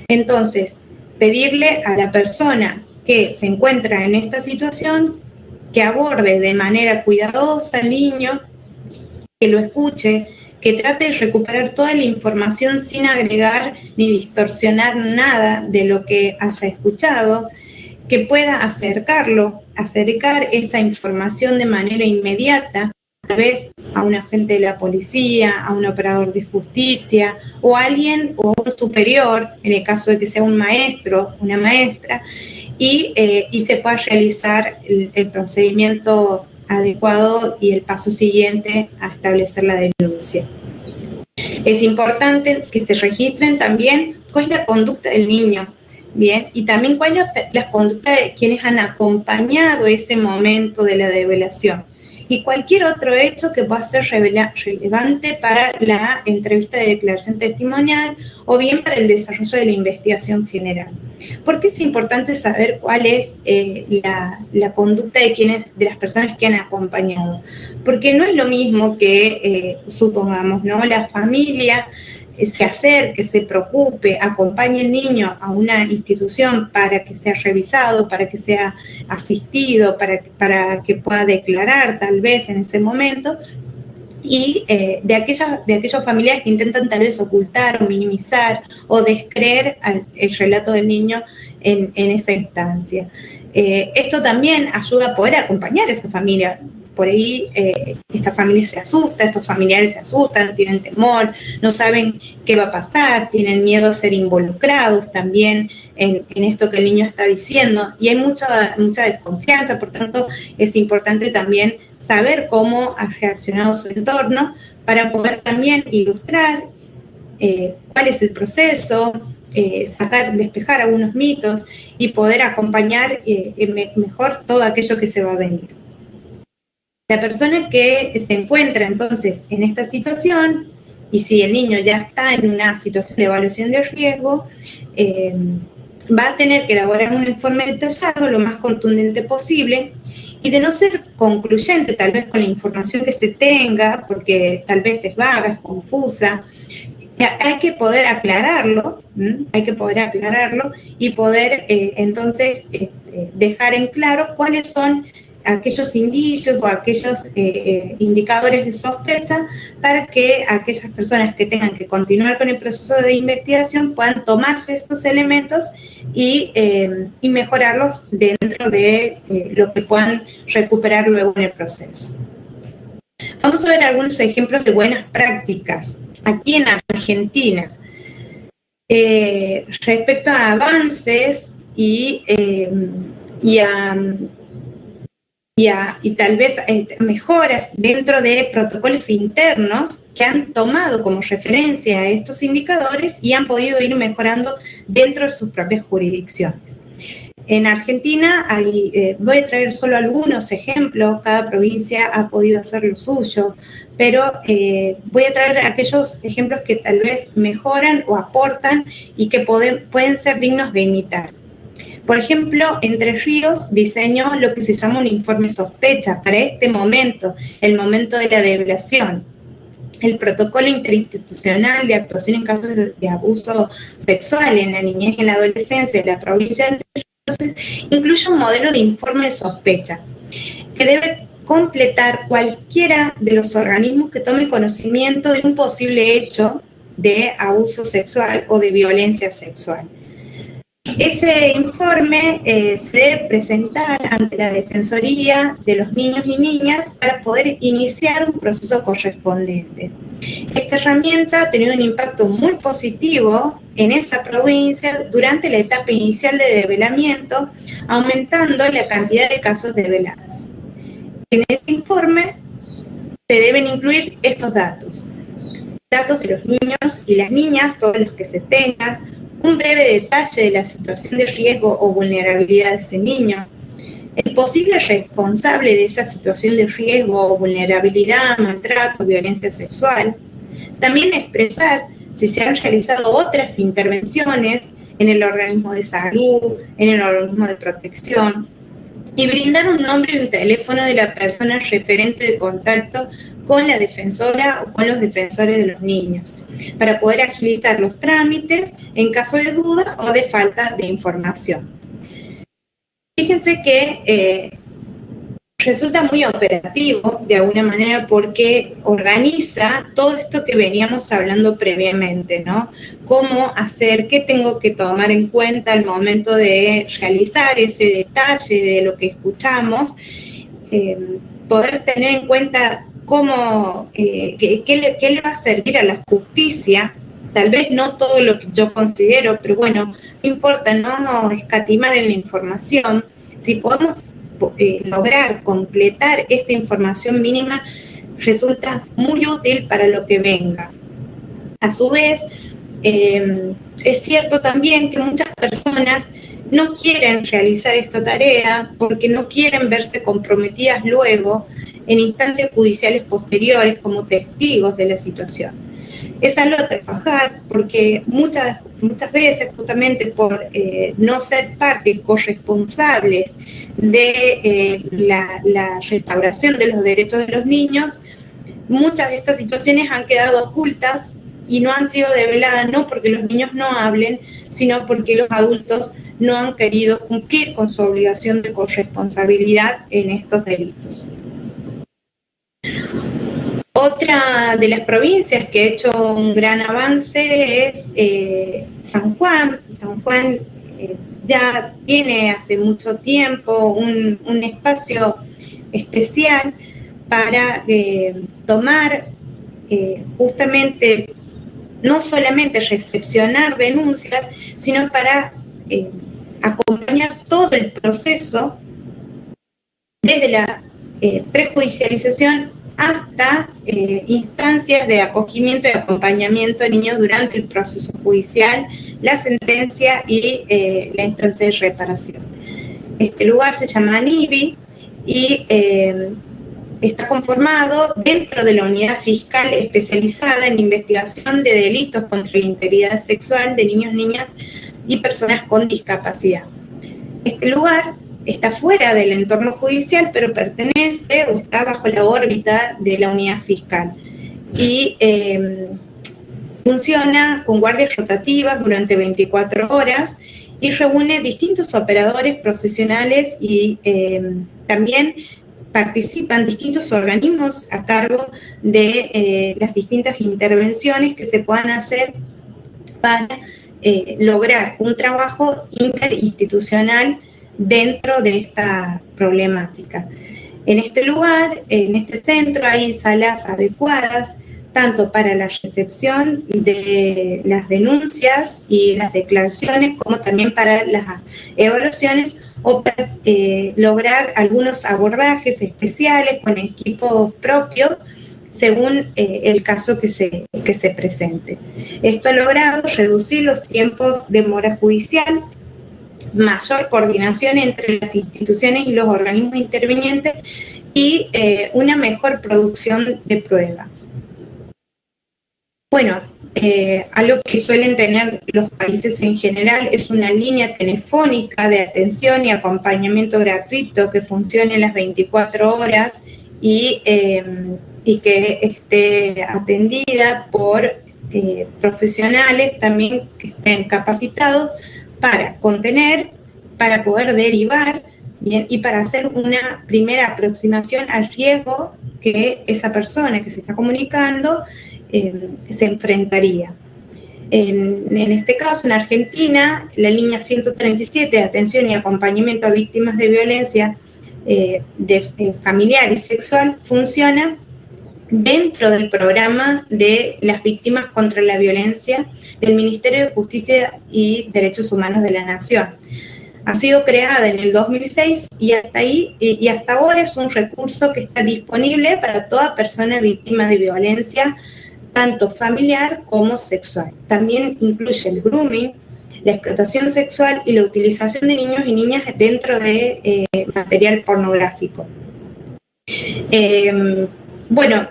Entonces, pedirle a la persona que se encuentra en esta situación que aborde de manera cuidadosa al niño, que lo escuche, que trate de recuperar toda la información sin agregar ni distorsionar nada de lo que haya escuchado, que pueda acercar esa información de manera inmediata, tal vez a un agente de la policía, a un operador de justicia o a alguien o un superior, en el caso de que sea un maestro, una maestra, y se pueda realizar el procedimiento adecuado y el paso siguiente a establecer la denuncia. Es importante que se registren también cuál es la conducta del niño, bien, y también cuál es la conducta de quienes han acompañado ese momento de la develación. Y cualquier otro hecho que pueda ser relevante para la entrevista de declaración testimonial o bien para el desarrollo de la investigación general. ¿Por qué es importante saber cuál es la conducta de las personas que han acompañado? Porque no es lo mismo que, supongamos, ¿no? La familia se acerque, se preocupe, acompañe al niño a una institución para que sea revisado, para que sea asistido, para que pueda declarar tal vez en ese momento, y de aquellos familiares que intentan tal vez ocultar o minimizar o descreer el relato del niño en esa instancia. Esto también ayuda a poder acompañar a esa familia. Por ahí esta familia se asusta, estos familiares se asustan, tienen temor, no saben qué va a pasar, tienen miedo a ser involucrados también en esto que el niño está diciendo, y hay mucha desconfianza. Por tanto, es importante también saber cómo ha reaccionado su entorno para poder también ilustrar cuál es el proceso, despejar algunos mitos y poder acompañar mejor todo aquello que se va a venir. La persona que se encuentra entonces en esta situación, y si el niño ya está en una situación de evaluación de riesgo, va a tener que elaborar un informe detallado lo más contundente posible, y de no ser concluyente tal vez con la información que se tenga, porque tal vez es vaga, es confusa, hay que poder aclararlo, y poder entonces dejar en claro cuáles son aquellos indicios o aquellos indicadores de sospecha para que aquellas personas que tengan que continuar con el proceso de investigación puedan tomarse estos elementos y mejorarlos dentro de lo que puedan recuperar luego en el proceso. Vamos a ver algunos ejemplos de buenas prácticas aquí en Argentina respecto a avances y tal vez mejoras dentro de protocolos internos que han tomado como referencia a estos indicadores y han podido ir mejorando dentro de sus propias jurisdicciones. En Argentina voy a traer solo algunos ejemplos, cada provincia ha podido hacer lo suyo, pero voy a traer aquellos ejemplos que tal vez mejoran o aportan y que pueden ser dignos de imitar. Por ejemplo, Entre Ríos diseñó lo que se llama un informe sospecha para este momento, el momento de la develación. El protocolo interinstitucional de actuación en casos de abuso sexual en la niñez y en la adolescencia de la provincia de Entre Ríos incluye un modelo de informe de sospecha que debe completar cualquiera de los organismos que tome conocimiento de un posible hecho de abuso sexual o de violencia sexual. Ese informe se debe presentar ante la Defensoría de los Niños y Niñas para poder iniciar un proceso correspondiente. Esta herramienta ha tenido un impacto muy positivo en esa provincia durante la etapa inicial de develamiento, aumentando la cantidad de casos develados. En este informe se deben incluir estos datos de los niños y las niñas, todos los que se tengan, un breve detalle de la situación de riesgo o vulnerabilidad de ese niño, el posible responsable de esa situación de riesgo o vulnerabilidad, maltrato, violencia sexual. También expresar si se han realizado otras intervenciones en el organismo de salud, en el organismo de protección, y brindar un nombre y un teléfono de la persona referente de contacto con la defensora o con los defensores de los niños, para poder agilizar los trámites en caso de duda o de falta de información. Fíjense que resulta muy operativo de alguna manera porque organiza todo esto que veníamos hablando previamente, ¿no? Cómo hacer, qué tengo que tomar en cuenta al momento de realizar ese detalle de lo que escuchamos, poder tener en cuenta cómo, qué le va a servir a la justicia. Tal vez no todo lo que yo considero, pero bueno, no importa no escatimar en la información. Si podemos lograr completar esta información mínima, resulta muy útil para lo que venga. A su vez, es cierto también que muchas personas no quieren realizar esta tarea porque no quieren verse comprometidas luego en instancias judiciales posteriores como testigos de la situación. Es algo a trabajar porque muchas veces, justamente por no ser parte corresponsables de la restauración de los derechos de los niños, muchas de estas situaciones han quedado ocultas y no han sido develadas, no porque los niños no hablen, sino porque los adultos no han querido cumplir con su obligación de corresponsabilidad en estos delitos. Otra de las provincias que ha hecho un gran avance es San Juan. San Juan ya tiene hace mucho tiempo un espacio especial para tomar justamente, no solamente recepcionar denuncias, sino para acompañar todo el proceso desde la prejudicialización hasta instancias de acogimiento y acompañamiento de niños durante el proceso judicial, la sentencia y la instancia de reparación. Este lugar se llama ANIVI y está conformado dentro de la unidad fiscal especializada en investigación de delitos contra la integridad sexual de niños, niñas y personas con discapacidad. Este lugar está fuera del entorno judicial, pero pertenece o está bajo la órbita de la unidad fiscal. Y funciona con guardias rotativas durante 24 horas y reúne distintos operadores profesionales y también participan distintos organismos a cargo de las distintas intervenciones que se puedan hacer para lograr un trabajo interinstitucional dentro de esta problemática. En este lugar, en este centro, hay salas adecuadas tanto para la recepción de las denuncias y las declaraciones, como también para las evaluaciones o para lograr algunos abordajes especiales con equipos propios según el caso que se presente. Esto ha logrado reducir los tiempos de mora judicial, mayor coordinación entre las instituciones y los organismos intervinientes y una mejor producción de prueba. Bueno, algo que suelen tener los países en general es una línea telefónica de atención y acompañamiento gratuito que funcione las 24 horas y que esté atendida por profesionales también que estén capacitados para contener, para poder derivar, bien, y para hacer una primera aproximación al riesgo que esa persona que se está comunicando se enfrentaría. En este caso, en Argentina, la línea 137 de atención y acompañamiento a víctimas de violencia familiar y sexual funciona dentro del programa de las víctimas contra la violencia del Ministerio de Justicia y Derechos Humanos de la Nación. Ha sido creada en el 2006 y hasta ahora es un recurso que está disponible para toda persona víctima de violencia, tanto familiar como sexual. También incluye el grooming, la explotación sexual y la utilización de niños y niñas dentro de material pornográfico. Bueno,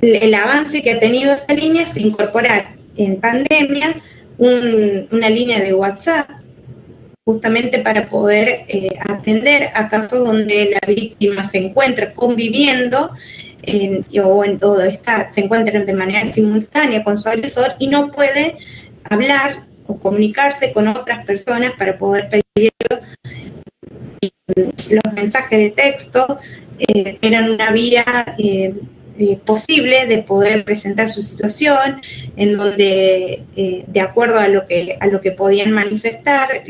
el avance que ha tenido esta línea es incorporar en pandemia una línea de WhatsApp justamente para poder atender a casos donde la víctima se encuentra conviviendo se encuentran de manera simultánea con su agresor y no puede hablar o comunicarse con otras personas para poder pedir los mensajes de texto eran una vía posible de poder presentar su situación, en donde, de acuerdo a lo que podían manifestar,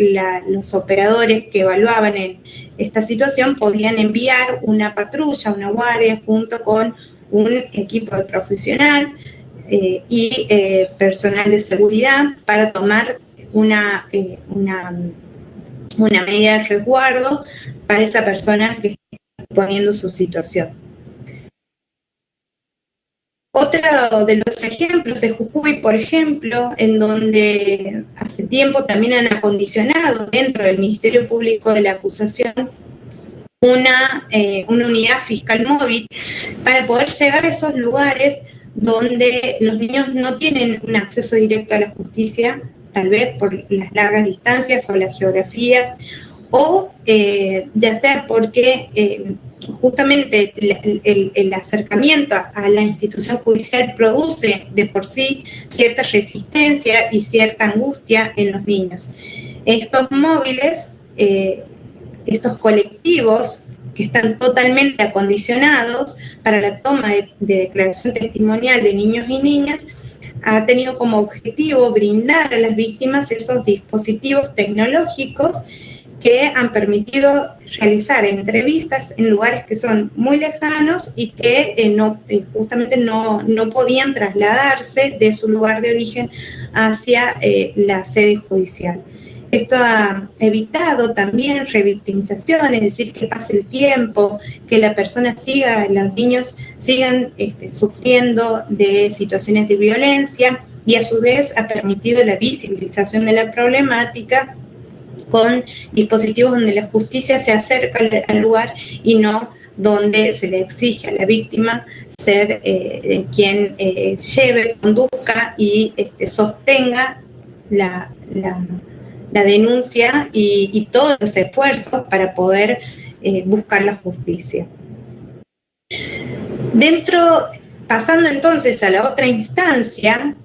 los operadores que evaluaban en esta situación podían enviar una patrulla, una guardia, junto con un equipo de profesional y personal de seguridad para tomar una medida de resguardo para esa persona que está exponiendo su situación. Otro de los ejemplos es Jujuy, por ejemplo, en donde hace tiempo también han acondicionado dentro del Ministerio Público de la Acusación una unidad fiscal móvil para poder llegar a esos lugares donde los niños no tienen un acceso directo a la justicia, tal vez por las largas distancias o las geografías, o ya sea porque justamente el acercamiento a la institución judicial produce de por sí cierta resistencia y cierta angustia en los niños. Estos móviles, estos colectivos que están totalmente acondicionados para la toma de declaración testimonial de niños y niñas, ha tenido como objetivo brindar a las víctimas esos dispositivos tecnológicos que han permitido realizar entrevistas en lugares que son muy lejanos y que justamente no podían trasladarse de su lugar de origen hacia la sede judicial. Esto ha evitado también revictimización, es decir, que pase el tiempo, que la persona los niños sigan sufriendo de situaciones de violencia, y a su vez ha permitido la visibilización de la problemática con dispositivos donde la justicia se acerca al lugar y no donde se le exige a la víctima ser quien lleve, conduzca y sostenga la denuncia y todos los esfuerzos para poder buscar la justicia. Pasando entonces a la otra instancia,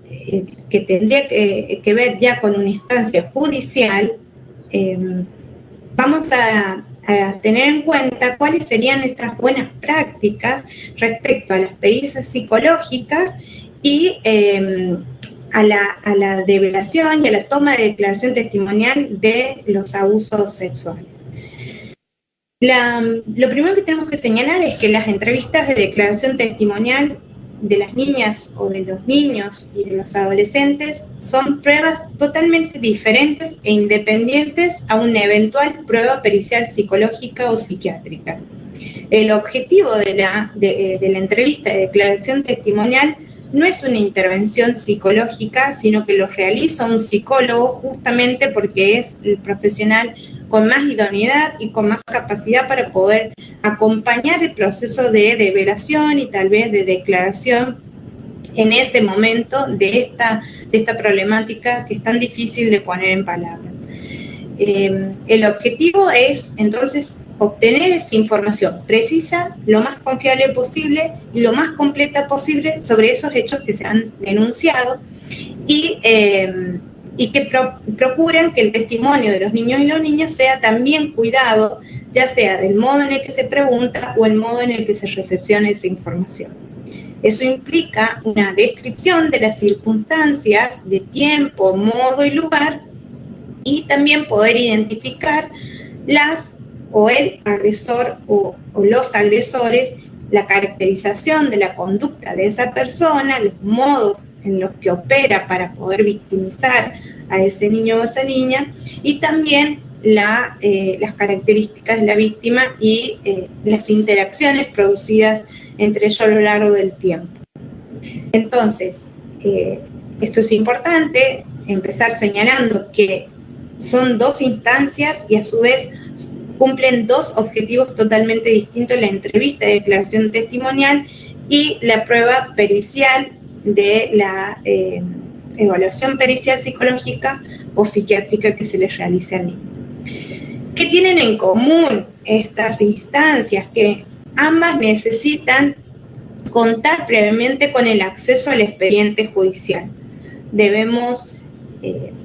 que tendría que ver ya con una instancia judicial, vamos a tener en cuenta cuáles serían estas buenas prácticas respecto a las pericias psicológicas y a la develación y a la toma de declaración testimonial de los abusos sexuales. Lo primero que tenemos que señalar es que las entrevistas de declaración testimonial de las niñas o de los niños y de los adolescentes son pruebas totalmente diferentes e independientes a una eventual prueba pericial psicológica o psiquiátrica. El objetivo de la entrevista de declaración testimonial no es una intervención psicológica, sino que lo realiza un psicólogo justamente porque es el profesional con más idoneidad y con más capacidad para poder acompañar el proceso de develación y tal vez de declaración en ese momento de esta problemática que es tan difícil de poner en palabras. El objetivo es entonces obtener esta información precisa, lo más confiable posible y lo más completa posible sobre esos hechos que se han denunciado y que procuren que el testimonio de los niños y las niñas sea también cuidado, ya sea del modo en el que se pregunta o el modo en el que se recepciona esa información. Eso implica una descripción de las circunstancias de tiempo, modo y lugar, y también poder identificar el agresor o los agresores, la caracterización de la conducta de esa persona, los modos en los que opera para poder victimizar a ese niño o a esa niña, y también las características de la víctima y las interacciones producidas entre ellos a lo largo del tiempo. Entonces, esto es importante, empezar señalando que son dos instancias y a su vez cumplen dos objetivos totalmente distintos: la entrevista de declaración testimonial y la prueba pericial de la evaluación pericial psicológica o psiquiátrica que se les realice al niño. ¿Qué tienen en común estas instancias? Que ambas necesitan contar previamente con el acceso al expediente judicial. Debemos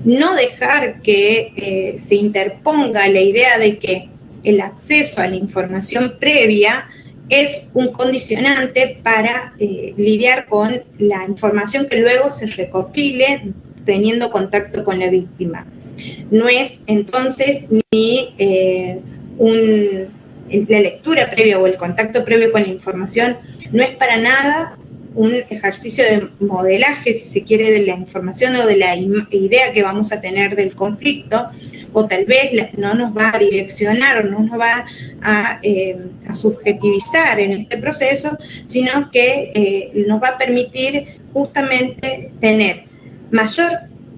no dejar que se interponga la idea de que el acceso a la información previa es un condicionante para lidiar con la información que luego se recopile teniendo contacto con la víctima. No es entonces ni la lectura previa o el contacto previo con la información, no es para nada un ejercicio de modelaje, si se quiere, de la información o de la idea que vamos a tener del conflicto, o tal vez no nos va a direccionar o no nos va a subjetivizar en este proceso, sino que nos va a permitir justamente tener mayor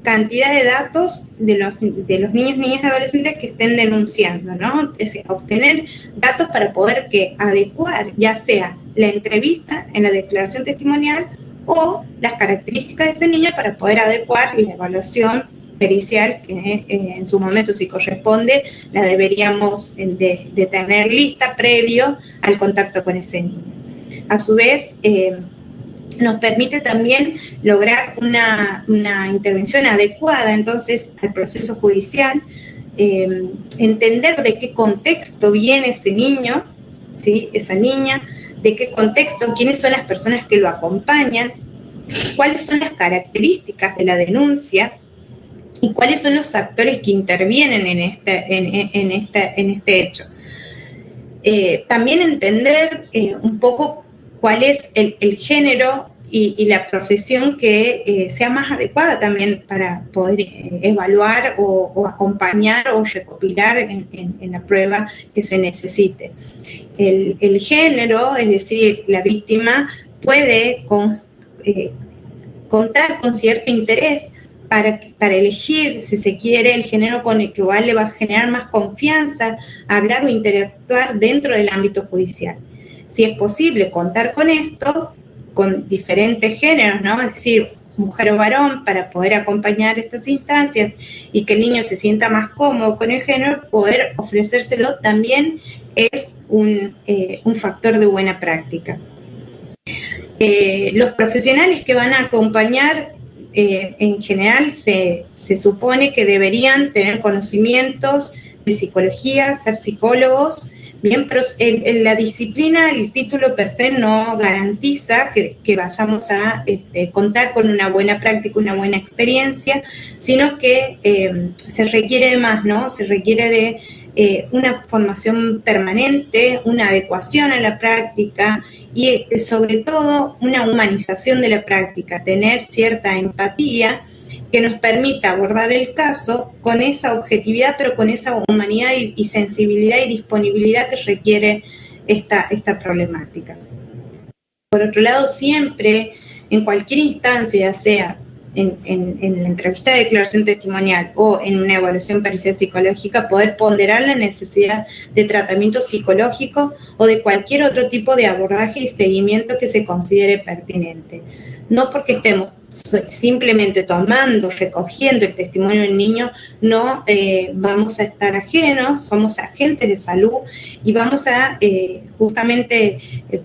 cantidad de datos de los niños, niñas y adolescentes que estén denunciando, ¿no? Es decir, obtener datos para poder adecuar ya sea la entrevista en la declaración testimonial o las características de ese niño para poder adecuar la evaluación pericial que en su momento, si corresponde, la deberíamos de tener lista previo al contacto con ese niño. A su vez, nos permite también lograr una intervención adecuada entonces al proceso judicial, entender de qué contexto viene ese niño, ¿sí? Esa niña, de qué contexto, quiénes son las personas que lo acompañan, cuáles son las características de la denuncia y cuáles son los actores que intervienen en este hecho. También entender un poco cuál es el género y la profesión que sea más adecuada también para poder evaluar o acompañar o recopilar en la prueba que se necesite. El género, es decir, la víctima puede contar con cierto interés para elegir, si se quiere, el género con el que le va a generar más confianza, hablar o interactuar dentro del ámbito judicial. Si es posible contar con esto, con diferentes géneros, ¿no? Es decir, mujer o varón, para poder acompañar estas instancias y que el niño se sienta más cómodo con el género, poder ofrecérselo también es un factor de buena práctica. Los profesionales que van a acompañar, en general se supone que deberían tener conocimientos de psicología, ser psicólogos, bien, pero la disciplina, el título per se no garantiza que vayamos a contar con una buena práctica, una buena experiencia, sino que se requiere de más, ¿no? Se requiere de una formación permanente, una adecuación a la práctica y sobre todo una humanización de la práctica, tener cierta empatía que nos permita abordar el caso con esa objetividad, pero con esa humanidad y sensibilidad y disponibilidad que requiere esta problemática. Por otro lado, siempre, en cualquier instancia, ya sea en la entrevista de declaración testimonial o en una evaluación pericial psicológica, poder ponderar la necesidad de tratamiento psicológico o de cualquier otro tipo de abordaje y seguimiento que se considere pertinente. No porque estemos simplemente tomando, recogiendo el testimonio del niño, no vamos a estar ajenos, somos agentes de salud y vamos a justamente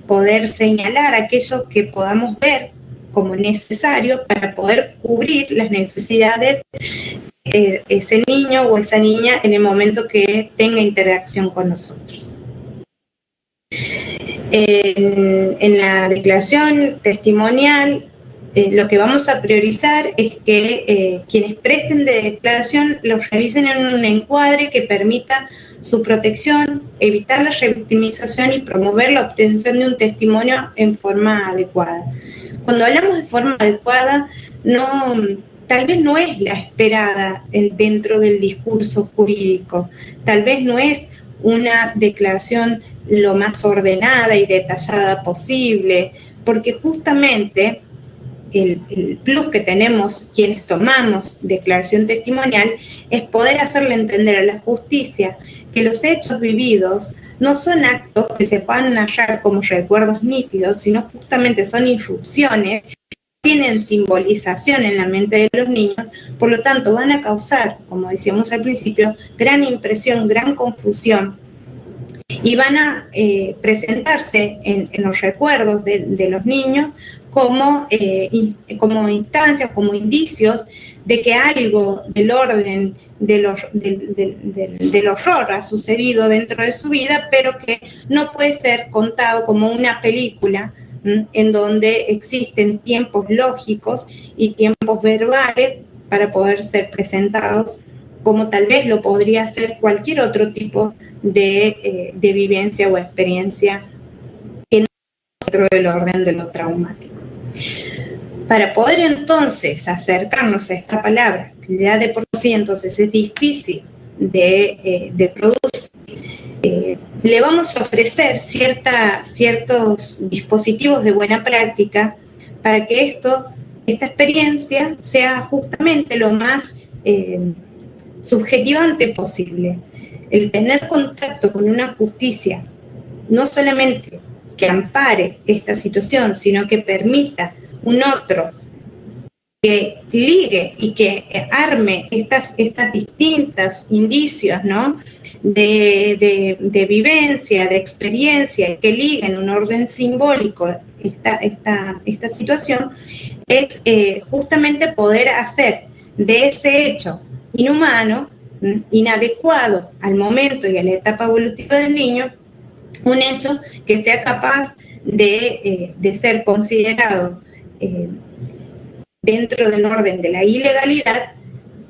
poder señalar aquello que podamos ver como necesario para poder cubrir las necesidades de ese niño o esa niña en el momento que tenga interacción con nosotros. En la declaración testimonial, lo que vamos a priorizar es que quienes presten de declaración los realicen en un encuadre que permita su protección, evitar la revictimización y promover la obtención de un testimonio en forma adecuada. Cuando hablamos de forma adecuada, tal vez no es la esperada dentro del discurso jurídico, tal vez no es una declaración lo más ordenada y detallada posible, porque justamente el plus que tenemos quienes tomamos declaración testimonial es poder hacerle entender a la justicia que los hechos vividos no son actos que se puedan narrar como recuerdos nítidos, sino justamente son irrupciones, tienen simbolización en la mente de los niños, por lo tanto van a causar, como decíamos al principio, gran impresión, gran confusión, y van a presentarse en los recuerdos de los niños como instancias, como indicios de que algo del orden del horror sucedido dentro de su vida, pero que no puede ser contado como una película en donde existen tiempos lógicos y tiempos verbales para poder ser presentados como tal vez lo podría ser cualquier otro tipo de vivencia o experiencia dentro del orden de lo traumático. Para poder entonces acercarnos a esta palabra, que ya de por sí entonces es difícil de producir, le vamos a ofrecer ciertos dispositivos de buena práctica para que esta experiencia sea justamente lo más subjetivante posible. El tener contacto con una justicia, no solamente que ampare esta situación, sino que permita un otro que ligue y que arme estas distintos indicios, ¿no? de vivencia, de experiencia, que liguen un orden simbólico esta situación, es justamente poder hacer de ese hecho inhumano, inadecuado al momento y a la etapa evolutiva del niño, un hecho que sea capaz de ser considerado dentro del orden de la ilegalidad,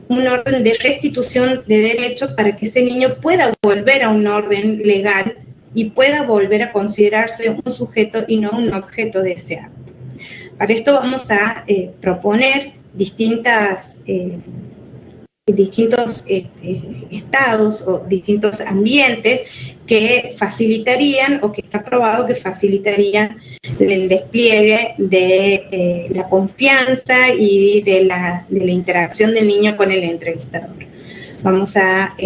un orden de restitución de derechos para que ese niño pueda volver a un orden legal y pueda volver a considerarse un sujeto y no un objeto deseado. Para esto vamos a proponer distintos estados o distintos ambientes que facilitarían o que está probado que facilitarían el despliegue de la confianza y de la interacción del niño con el entrevistador. Vamos a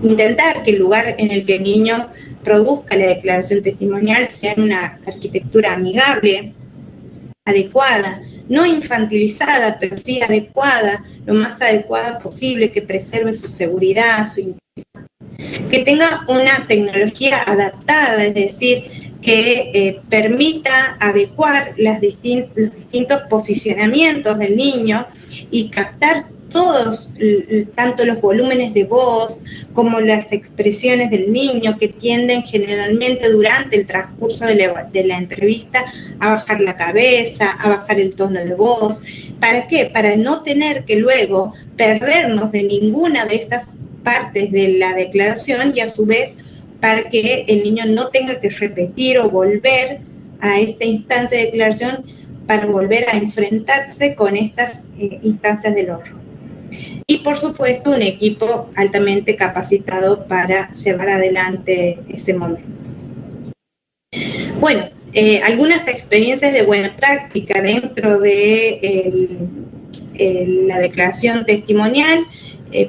intentar que el lugar en el que el niño produzca la declaración testimonial sea una arquitectura amigable, adecuada, no infantilizada, pero sí adecuada, lo más adecuada posible, que preserve su seguridad, su integridad, que tenga una tecnología adaptada, es decir, que permita adecuar los distintos posicionamientos del niño y captar todos, tanto los volúmenes de voz como las expresiones del niño, que tienden generalmente durante el transcurso de la entrevista a bajar la cabeza, a bajar el tono de voz. ¿Para qué? Para no tener que luego perdernos de ninguna de estas partes de la declaración y a su vez para que el niño no tenga que repetir o volver a esta instancia de declaración para volver a enfrentarse con estas instancias del horror. Y por supuesto un equipo altamente capacitado para llevar adelante ese momento. Bueno, algunas experiencias de buena práctica dentro de la declaración testimonial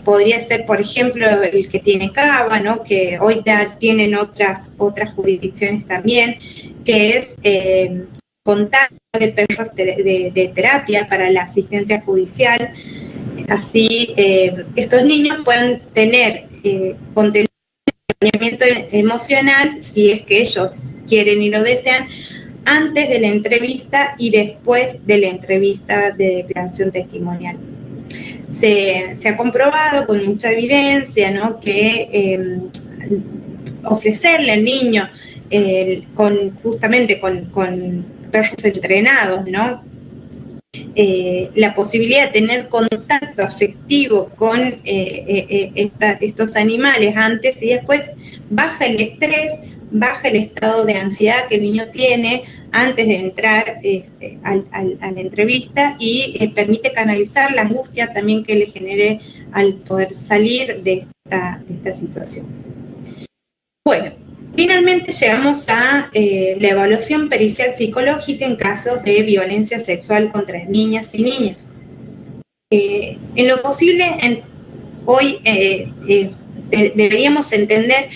podría ser, por ejemplo, el que tiene Cava, ¿no? Que hoy ya tienen otras jurisdicciones también, que es contar de perros de terapia para la asistencia judicial. Así estos niños pueden tener acompañamiento emocional, si es que ellos quieren y lo desean, antes de la entrevista y después de la entrevista de declaración testimonial. Se ha comprobado con mucha evidencia, ¿no? Que ofrecerle al niño justamente con perros entrenados, ¿no? La posibilidad de tener contacto afectivo con estos animales antes y después baja el estrés, baja el estado de ansiedad que el niño tiene antes de entrar a la entrevista y permite canalizar la angustia también que le genere al poder salir de esta situación. Bueno, finalmente llegamos a la evaluación pericial psicológica en casos de violencia sexual contra niñas y niños. En lo posible, hoy deberíamos entender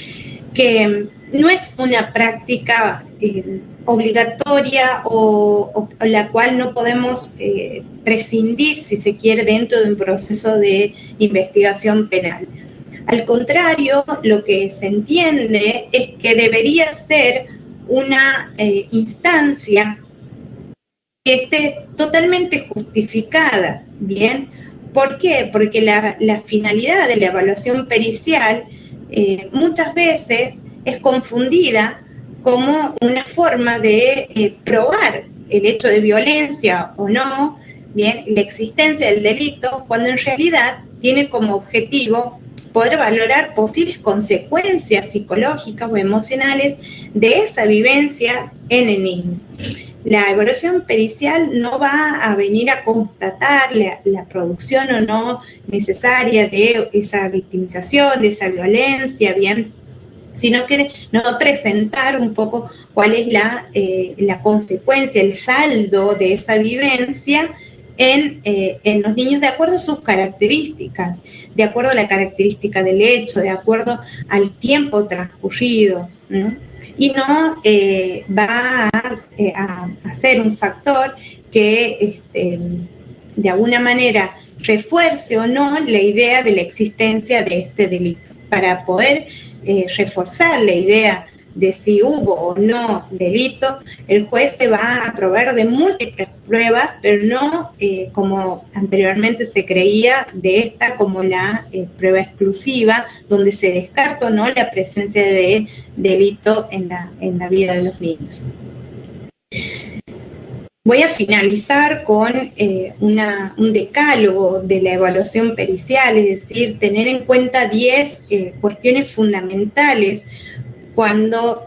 que no es una práctica obligatoria o la cual no podemos prescindir, si se quiere, dentro de un proceso de investigación penal. Al contrario, lo que se entiende es que debería ser una instancia que esté totalmente justificada, ¿bien? ¿Por qué? Porque la finalidad de la evaluación pericial muchas veces es confundida como una forma de probar el hecho de violencia o no, bien, la existencia del delito, cuando en realidad tiene como objetivo poder valorar posibles consecuencias psicológicas o emocionales de esa vivencia en el niño. La evaluación pericial no va a venir a constatar la producción o no necesaria de esa victimización, de esa violencia, bien, sino que nos va a presentar un poco cuál es la consecuencia, el saldo de esa vivencia en los niños de acuerdo a sus características, de acuerdo a la característica del hecho, de acuerdo al tiempo transcurrido, ¿no? Y no va a ser un factor que de alguna manera refuerce o no la idea de la existencia de este delito. Para poder reforzar la idea de si hubo o no delito, el juez se va a proveer de múltiples pruebas, pero no como anteriormente se creía, de esta como la prueba exclusiva, donde se descarta o no la presencia de delito en la vida de los niños. Voy a finalizar con un decálogo de la evaluación pericial, es decir, tener en cuenta 10 cuestiones fundamentales cuando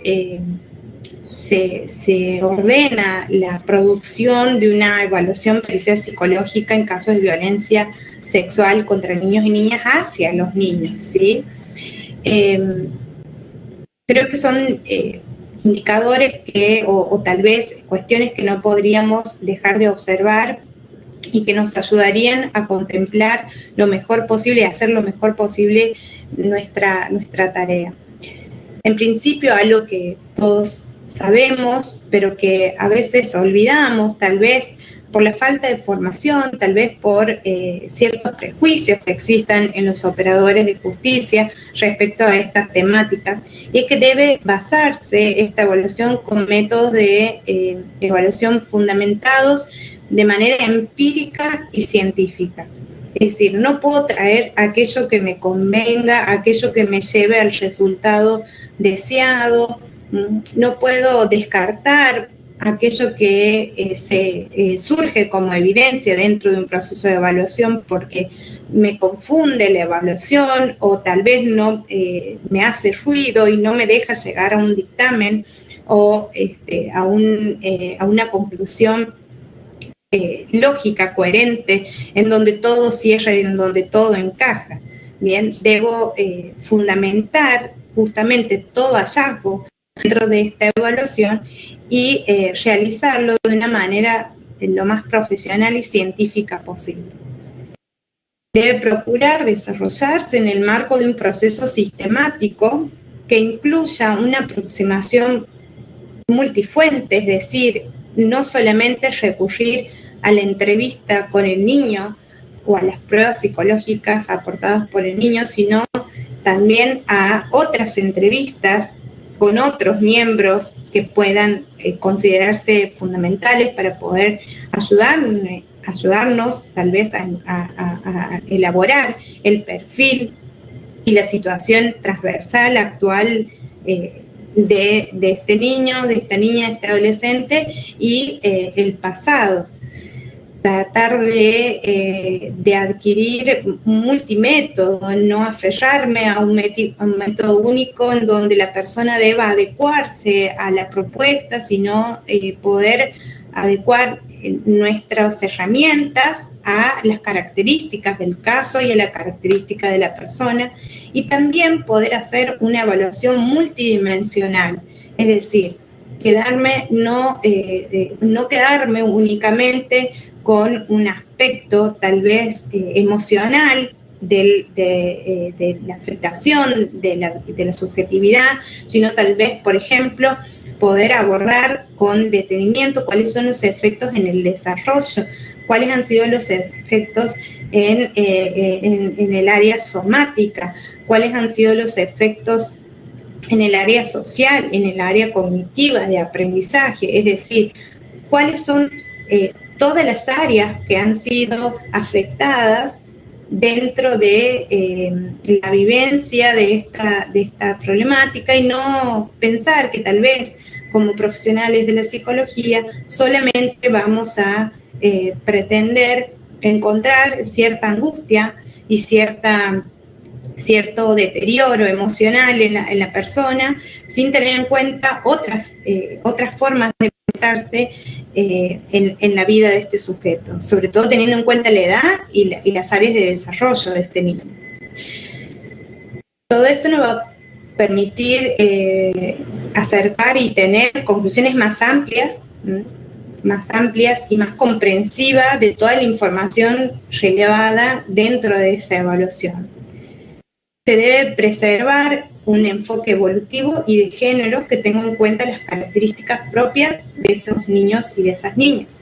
se ordena la producción de una evaluación pericial psicológica en casos de violencia sexual contra niños y niñas hacia los niños, ¿sí? Creo que son indicadores o tal vez cuestiones que no podríamos dejar de observar y que nos ayudarían a contemplar lo mejor posible y a hacer lo mejor posible nuestra tarea. En principio, algo que todos sabemos, pero que a veces olvidamos, tal vez por la falta de formación, tal vez por ciertos prejuicios que existan en los operadores de justicia respecto a estas temáticas, y es que debe basarse esta evaluación con métodos de evaluación fundamentados de manera empírica y científica. Es decir, no puedo traer aquello que me convenga, aquello que me lleve al resultado deseado, no puedo descartar aquello que surge como evidencia dentro de un proceso de evaluación porque me confunde la evaluación o tal vez no me hace ruido y no me deja llegar a un dictamen o a una conclusión lógica, coherente, en donde todo cierra y en donde todo encaja. Bien, debo fundamentar justamente todo hallazgo dentro de esta evaluación y realizarlo de una manera lo más profesional y científica posible. Debe procurar desarrollarse en el marco de un proceso sistemático que incluya una aproximación multifuente, es decir, no solamente recurrir a la entrevista con el niño o a las pruebas psicológicas aportadas por el niño, sino también a otras entrevistas con otros miembros que puedan considerarse fundamentales para poder ayudarnos tal vez a elaborar el perfil y la situación transversal actual de este niño, de esta niña, de este adolescente y el pasado. Tratar de adquirir multimétodo, no aferrarme a un método único en donde la persona deba adecuarse a la propuesta, sino poder adecuar nuestras herramientas a las características del caso y a la característica de la persona, y también poder hacer una evaluación multidimensional, es decir, no quedarme únicamente con un aspecto tal vez emocional de la afectación, de la subjetividad, sino tal vez, por ejemplo, poder abordar con detenimiento cuáles son los efectos en el desarrollo, cuáles han sido los efectos en el área somática, cuáles han sido los efectos en el área social, en el área cognitiva de aprendizaje, es decir, cuáles son todas las áreas que han sido afectadas dentro de la vivencia de esta problemática, y no pensar que tal vez como profesionales de la psicología solamente vamos a pretender encontrar cierta angustia y cierto deterioro emocional en la persona, sin tener en cuenta otras formas de presentarse en la vida de este sujeto, sobre todo teniendo en cuenta la edad y las áreas de desarrollo de este niño. Todo esto nos va a permitir acercar y tener conclusiones más amplias y más comprensivas de toda la información relevada dentro de esa evaluación. Se debe preservar un enfoque evolutivo y de género que tenga en cuenta las características propias de esos niños y de esas niñas.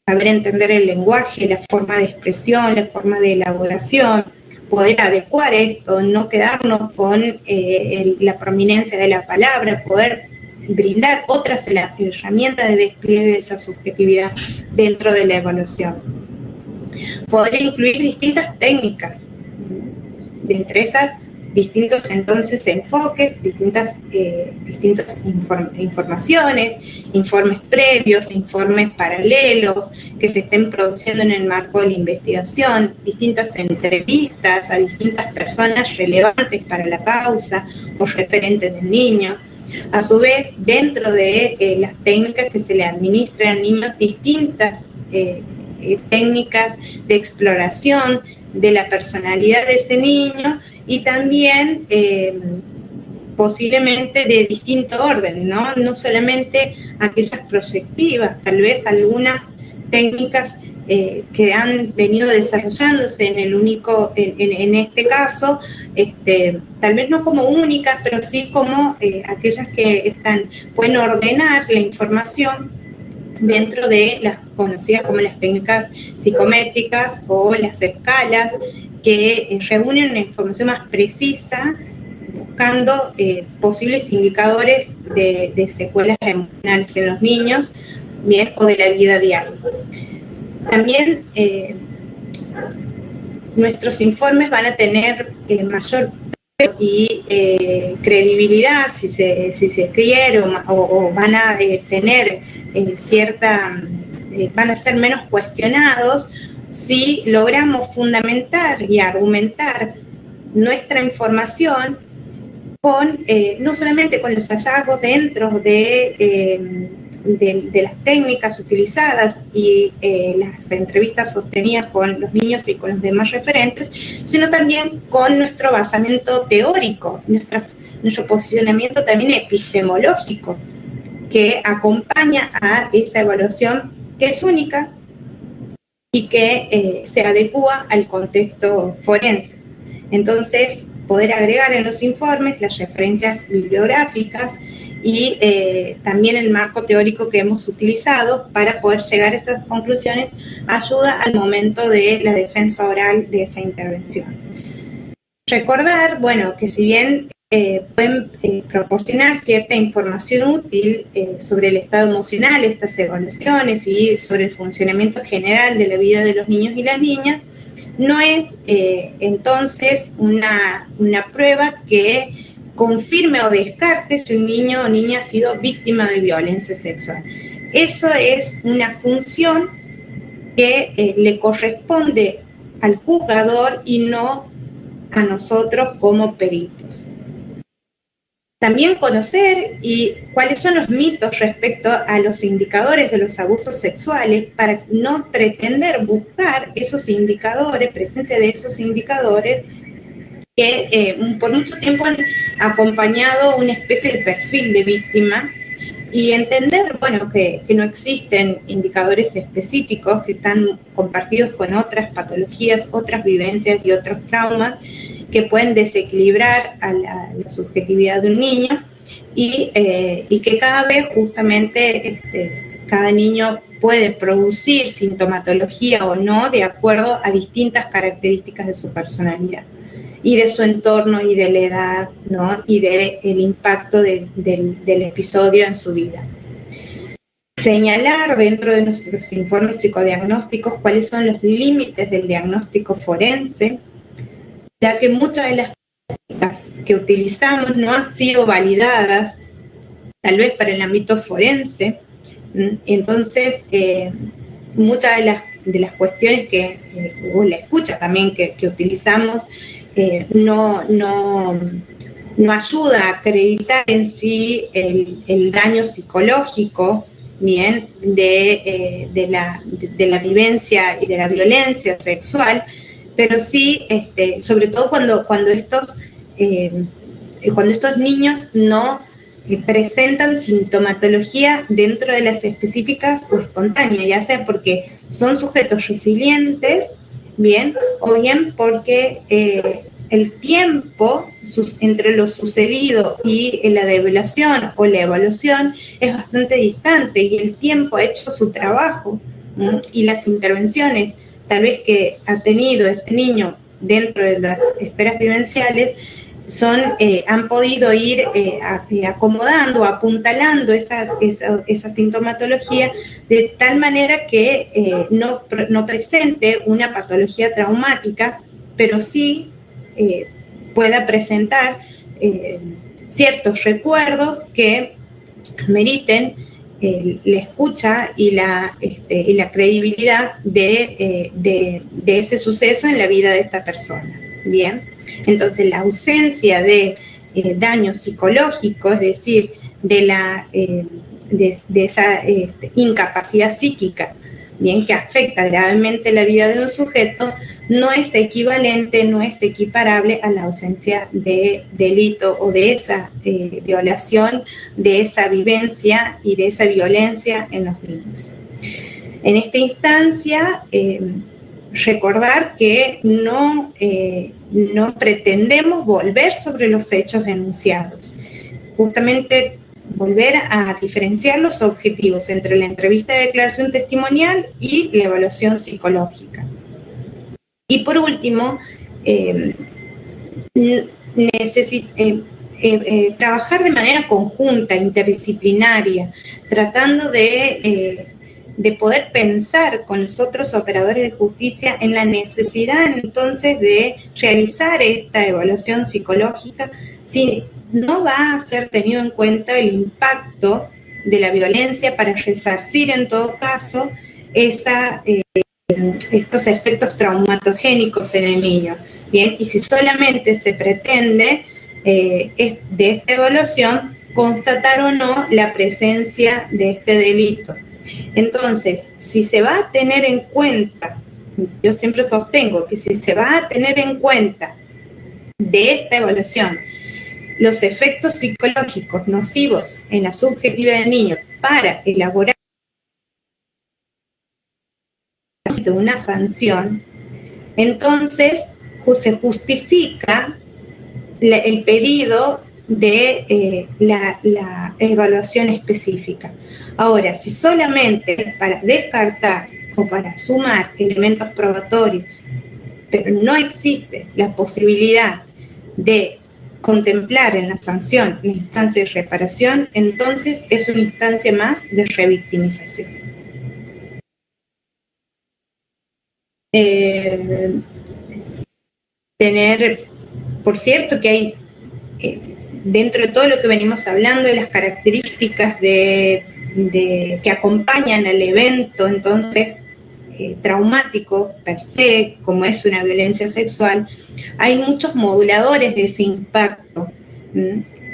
Saber entender el lenguaje, la forma de expresión, la forma de elaboración, poder adecuar esto, no quedarnos con la prominencia de la palabra, poder brindar otras herramientas de despliegue de esa subjetividad dentro de la evaluación. Poder incluir distintas técnicas, de entre esas distintos entonces enfoques, distintas informaciones, informes previos, informes paralelos que se estén produciendo en el marco de la investigación, distintas entrevistas a distintas personas relevantes para la causa o referentes del niño. A su vez, dentro de las técnicas que se le administran al niño, distintas técnicas de exploración de la personalidad de ese niño y también posiblemente de distinto orden, ¿no? No solamente aquellas proyectivas, tal vez algunas técnicas que han venido desarrollándose en este caso, tal vez no como únicas, pero sí como aquellas que pueden ordenar la información dentro de las conocidas como las técnicas psicométricas o las escalas, que reúnen una información más precisa buscando posibles indicadores de secuelas emocionales en los niños, bien, o de la vida diaria. También nuestros informes van a tener mayor y credibilidad, si se quiere, o van a tener van a ser menos cuestionados si logramos fundamentar y argumentar nuestra información con no solamente con los hallazgos dentro de las técnicas utilizadas y las entrevistas sostenidas con los niños y con los demás referentes, sino también con nuestro basamento teórico, nuestro posicionamiento también epistemológico, que acompaña a esa evaluación que es única y que se adecúa al contexto forense. Entonces, poder agregar en los informes las referencias bibliográficas y también el marco teórico que hemos utilizado para poder llegar a esas conclusiones ayuda al momento de la defensa oral de esa intervención. Recordar, bueno, que si bien pueden proporcionar cierta información útil sobre el estado emocional, estas evaluaciones y sobre el funcionamiento general de la vida de los niños y las niñas, no es entonces una prueba que confirme o descarte si un niño o niña ha sido víctima de violencia sexual. Eso es una función que le corresponde al juzgador y no a nosotros como peritos. También conocer cuáles son los mitos respecto a los indicadores de los abusos sexuales para no pretender buscar esos indicadores, presencia de esos indicadores que por mucho tiempo han acompañado una especie de perfil de víctima, y entender, bueno, que no existen indicadores específicos que están compartidos con otras patologías, otras vivencias y otros traumas que pueden desequilibrar a la subjetividad de un niño y que cada vez justamente cada niño puede producir sintomatología o no de acuerdo a distintas características de su personalidad y de su entorno y de la edad, ¿no? Y del impacto del episodio en su vida. señalar dentro de nuestros informes psicodiagnósticos cuáles son los límites del diagnóstico forense, ya que muchas de las técnicas que utilizamos no han sido validadas, tal vez para el ámbito forense. Entonces, muchas de las cuestiones o la escucha también que utilizamos, no ayuda a acreditar en sí el daño psicológico, bien, de la vivencia y de la violencia sexual, pero sí, sobre todo cuando estos niños no presentan sintomatología dentro de las específicas o espontáneas, ya sea porque son sujetos resilientes, bien, o bien porque el tiempo entre lo sucedido y la develación o la evaluación es bastante distante y el tiempo ha hecho su trabajo, ¿no? Y las intervenciones tal vez que ha tenido este niño dentro de las esferas vivenciales han podido ir acomodando, apuntalando esa sintomatología de tal manera que no presente una patología traumática, pero sí pueda presentar ciertos recuerdos que ameriten la escucha y la credibilidad de ese suceso en la vida de esta persona. Bien, entonces la ausencia de daño psicológico, es decir, de esa incapacidad psíquica, bien, que afecta gravemente la vida de un sujeto, no es equivalente, no es equiparable a la ausencia de delito o de esa violación, de esa vivencia y de esa violencia en los niños. En esta instancia, recordar que no pretendemos volver sobre los hechos denunciados, justamente volver a diferenciar los objetivos entre la entrevista de declaración testimonial y la evaluación psicológica. Y por último, trabajar de manera conjunta, interdisciplinaria, tratando de poder pensar con los otros operadores de justicia en la necesidad entonces de realizar esta evaluación psicológica, si no va a ser tenido en cuenta el impacto de la violencia para resarcir en todo caso estos efectos traumatogénicos en el niño. Bien, y si solamente se pretende de esta evaluación constatar o no la presencia de este delito. Entonces, si se va a tener en cuenta, yo siempre sostengo que si se va a tener en cuenta de esta evaluación los efectos psicológicos nocivos en la subjetividad del niño para elaborar una sanción, entonces se justifica el pedido de la evaluación específica. Ahora, si solamente para descartar o para sumar elementos probatorios, pero no existe la posibilidad de contemplar en la sanción la instancia de reparación, entonces es una instancia más de revictimización. Por cierto que hay, dentro de todo lo que venimos hablando, de las características que acompañan al evento, entonces, traumático per se, como es una violencia sexual, hay muchos moduladores de ese impacto,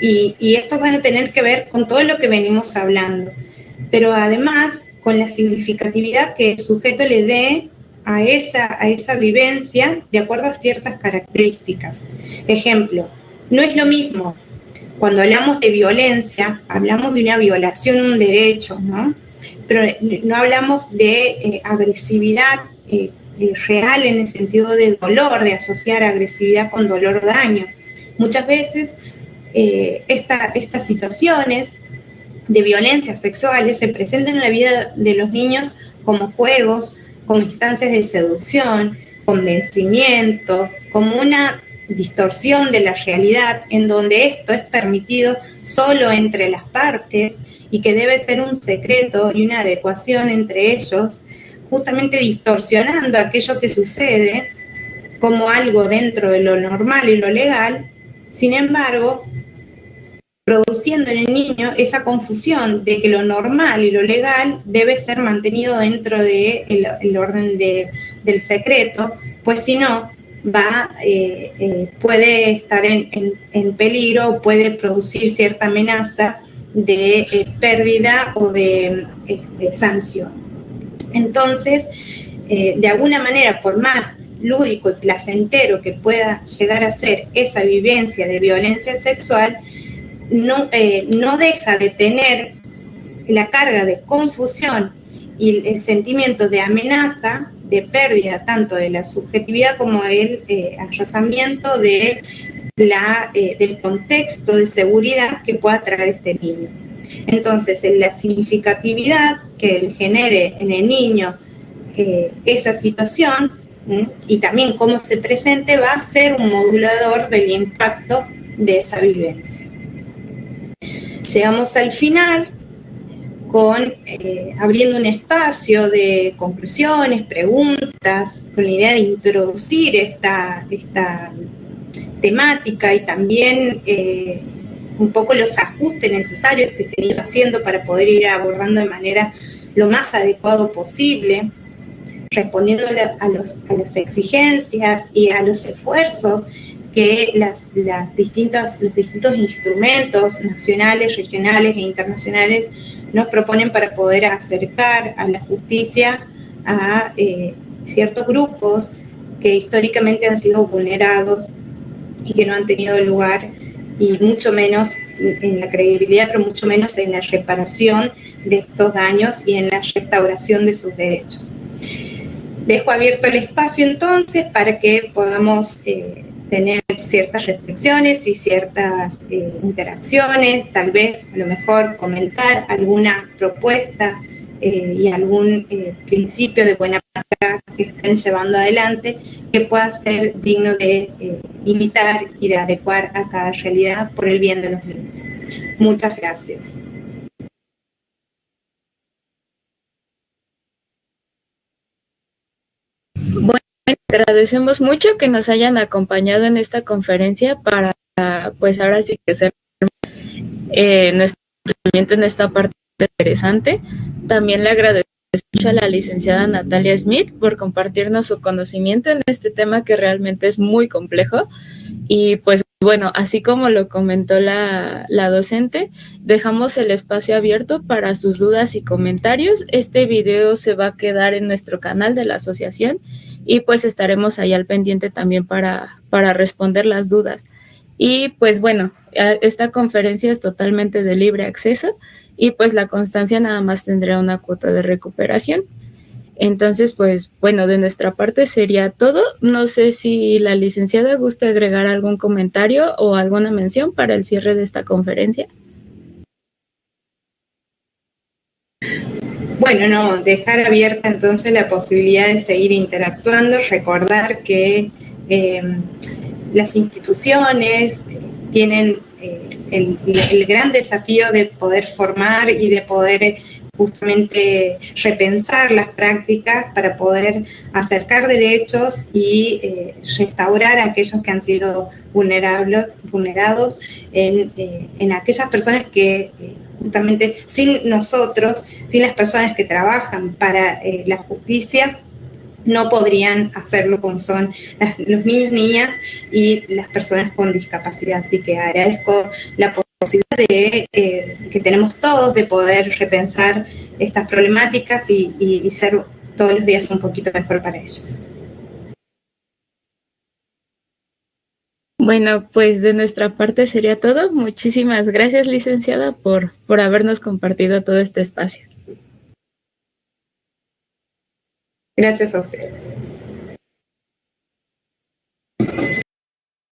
y estos van a tener que ver con todo lo que venimos hablando, pero además con la significatividad que el sujeto le dé a esa vivencia de acuerdo a ciertas características. Ejemplo, no es lo mismo cuando hablamos de violencia, hablamos de una violación de un derecho, ¿no? Pero no hablamos de agresividad real en el sentido de dolor, de asociar agresividad con dolor o daño. Muchas veces estas situaciones de violencias sexuales se presentan en la vida de los niños como juegos, como instancias de seducción, convencimiento, como una distorsión de la realidad, en donde esto es permitido solo entre las partes y que debe ser un secreto y una adecuación entre ellos, justamente distorsionando aquello que sucede como algo dentro de lo normal y lo legal. Sin embargo, produciendo en el niño esa confusión de que lo normal y lo legal debe ser mantenido dentro del orden del secreto, pues si no, puede estar en peligro, puede producir cierta amenaza de pérdida o de sanción. Entonces, de alguna manera, por más lúdico y placentero que pueda llegar a ser esa vivencia de violencia sexual, no deja de tener la carga de confusión y el sentimiento de amenaza, de pérdida tanto de la subjetividad como el arrasamiento del contexto de seguridad que pueda traer este niño. Entonces, en la significatividad que genere en el niño esa situación y también cómo se presente va a ser un modulador del impacto de esa vivencia. Llegamos al final abriendo un espacio de conclusiones, preguntas, con la idea de introducir esta temática y también un poco los ajustes necesarios que se han ido haciendo para poder ir abordando de manera lo más adecuado posible, respondiendo a las exigencias y a los esfuerzos que los distintos instrumentos nacionales, regionales e internacionales nos proponen para poder acercar a la justicia a ciertos grupos que históricamente han sido vulnerados y que no han tenido lugar, y mucho menos en la credibilidad, pero mucho menos en la reparación de estos daños y en la restauración de sus derechos. Dejo abierto el espacio entonces para que podamos tener ciertas reflexiones y ciertas interacciones, tal vez a lo mejor comentar alguna propuesta y algún principio de buena práctica que estén llevando adelante que pueda ser digno de imitar y de adecuar a cada realidad por el bien de los niños. Muchas gracias. Bueno, agradecemos mucho que nos hayan acompañado en esta conferencia para, pues ahora sí que hacer nuestro conocimiento en esta parte interesante. También le agradecemos mucho a la licenciada Natalia Smith por compartirnos su conocimiento en este tema que realmente es muy complejo. Y pues bueno, así como lo comentó la docente, dejamos el espacio abierto para sus dudas y comentarios. Este video se va a quedar en nuestro canal de la asociación y pues estaremos ahí al pendiente también para responder las dudas. Y pues bueno, esta conferencia es totalmente de libre acceso y pues la constancia nada más tendrá una cuota de recuperación. Entonces, pues bueno, de nuestra parte sería todo. No sé si la licenciada gusta agregar algún comentario o alguna mención para el cierre de esta conferencia. Bueno, no, dejar abierta entonces la posibilidad de seguir interactuando, recordar que las instituciones tienen el gran desafío de poder formar y de poder justamente repensar las prácticas para poder acercar derechos y restaurar a aquellos que han sido vulnerados en aquellas personas que justamente sin nosotros, sin las personas que trabajan para la justicia, no podrían hacerlo como son los niños, niñas y las personas con discapacidad. Así que agradezco la posibilidad que tenemos todos de poder repensar estas problemáticas y ser todos los días un poquito mejor para ellos. Bueno, pues de nuestra parte sería todo. Muchísimas gracias, licenciada, por habernos compartido todo este espacio. Gracias a ustedes.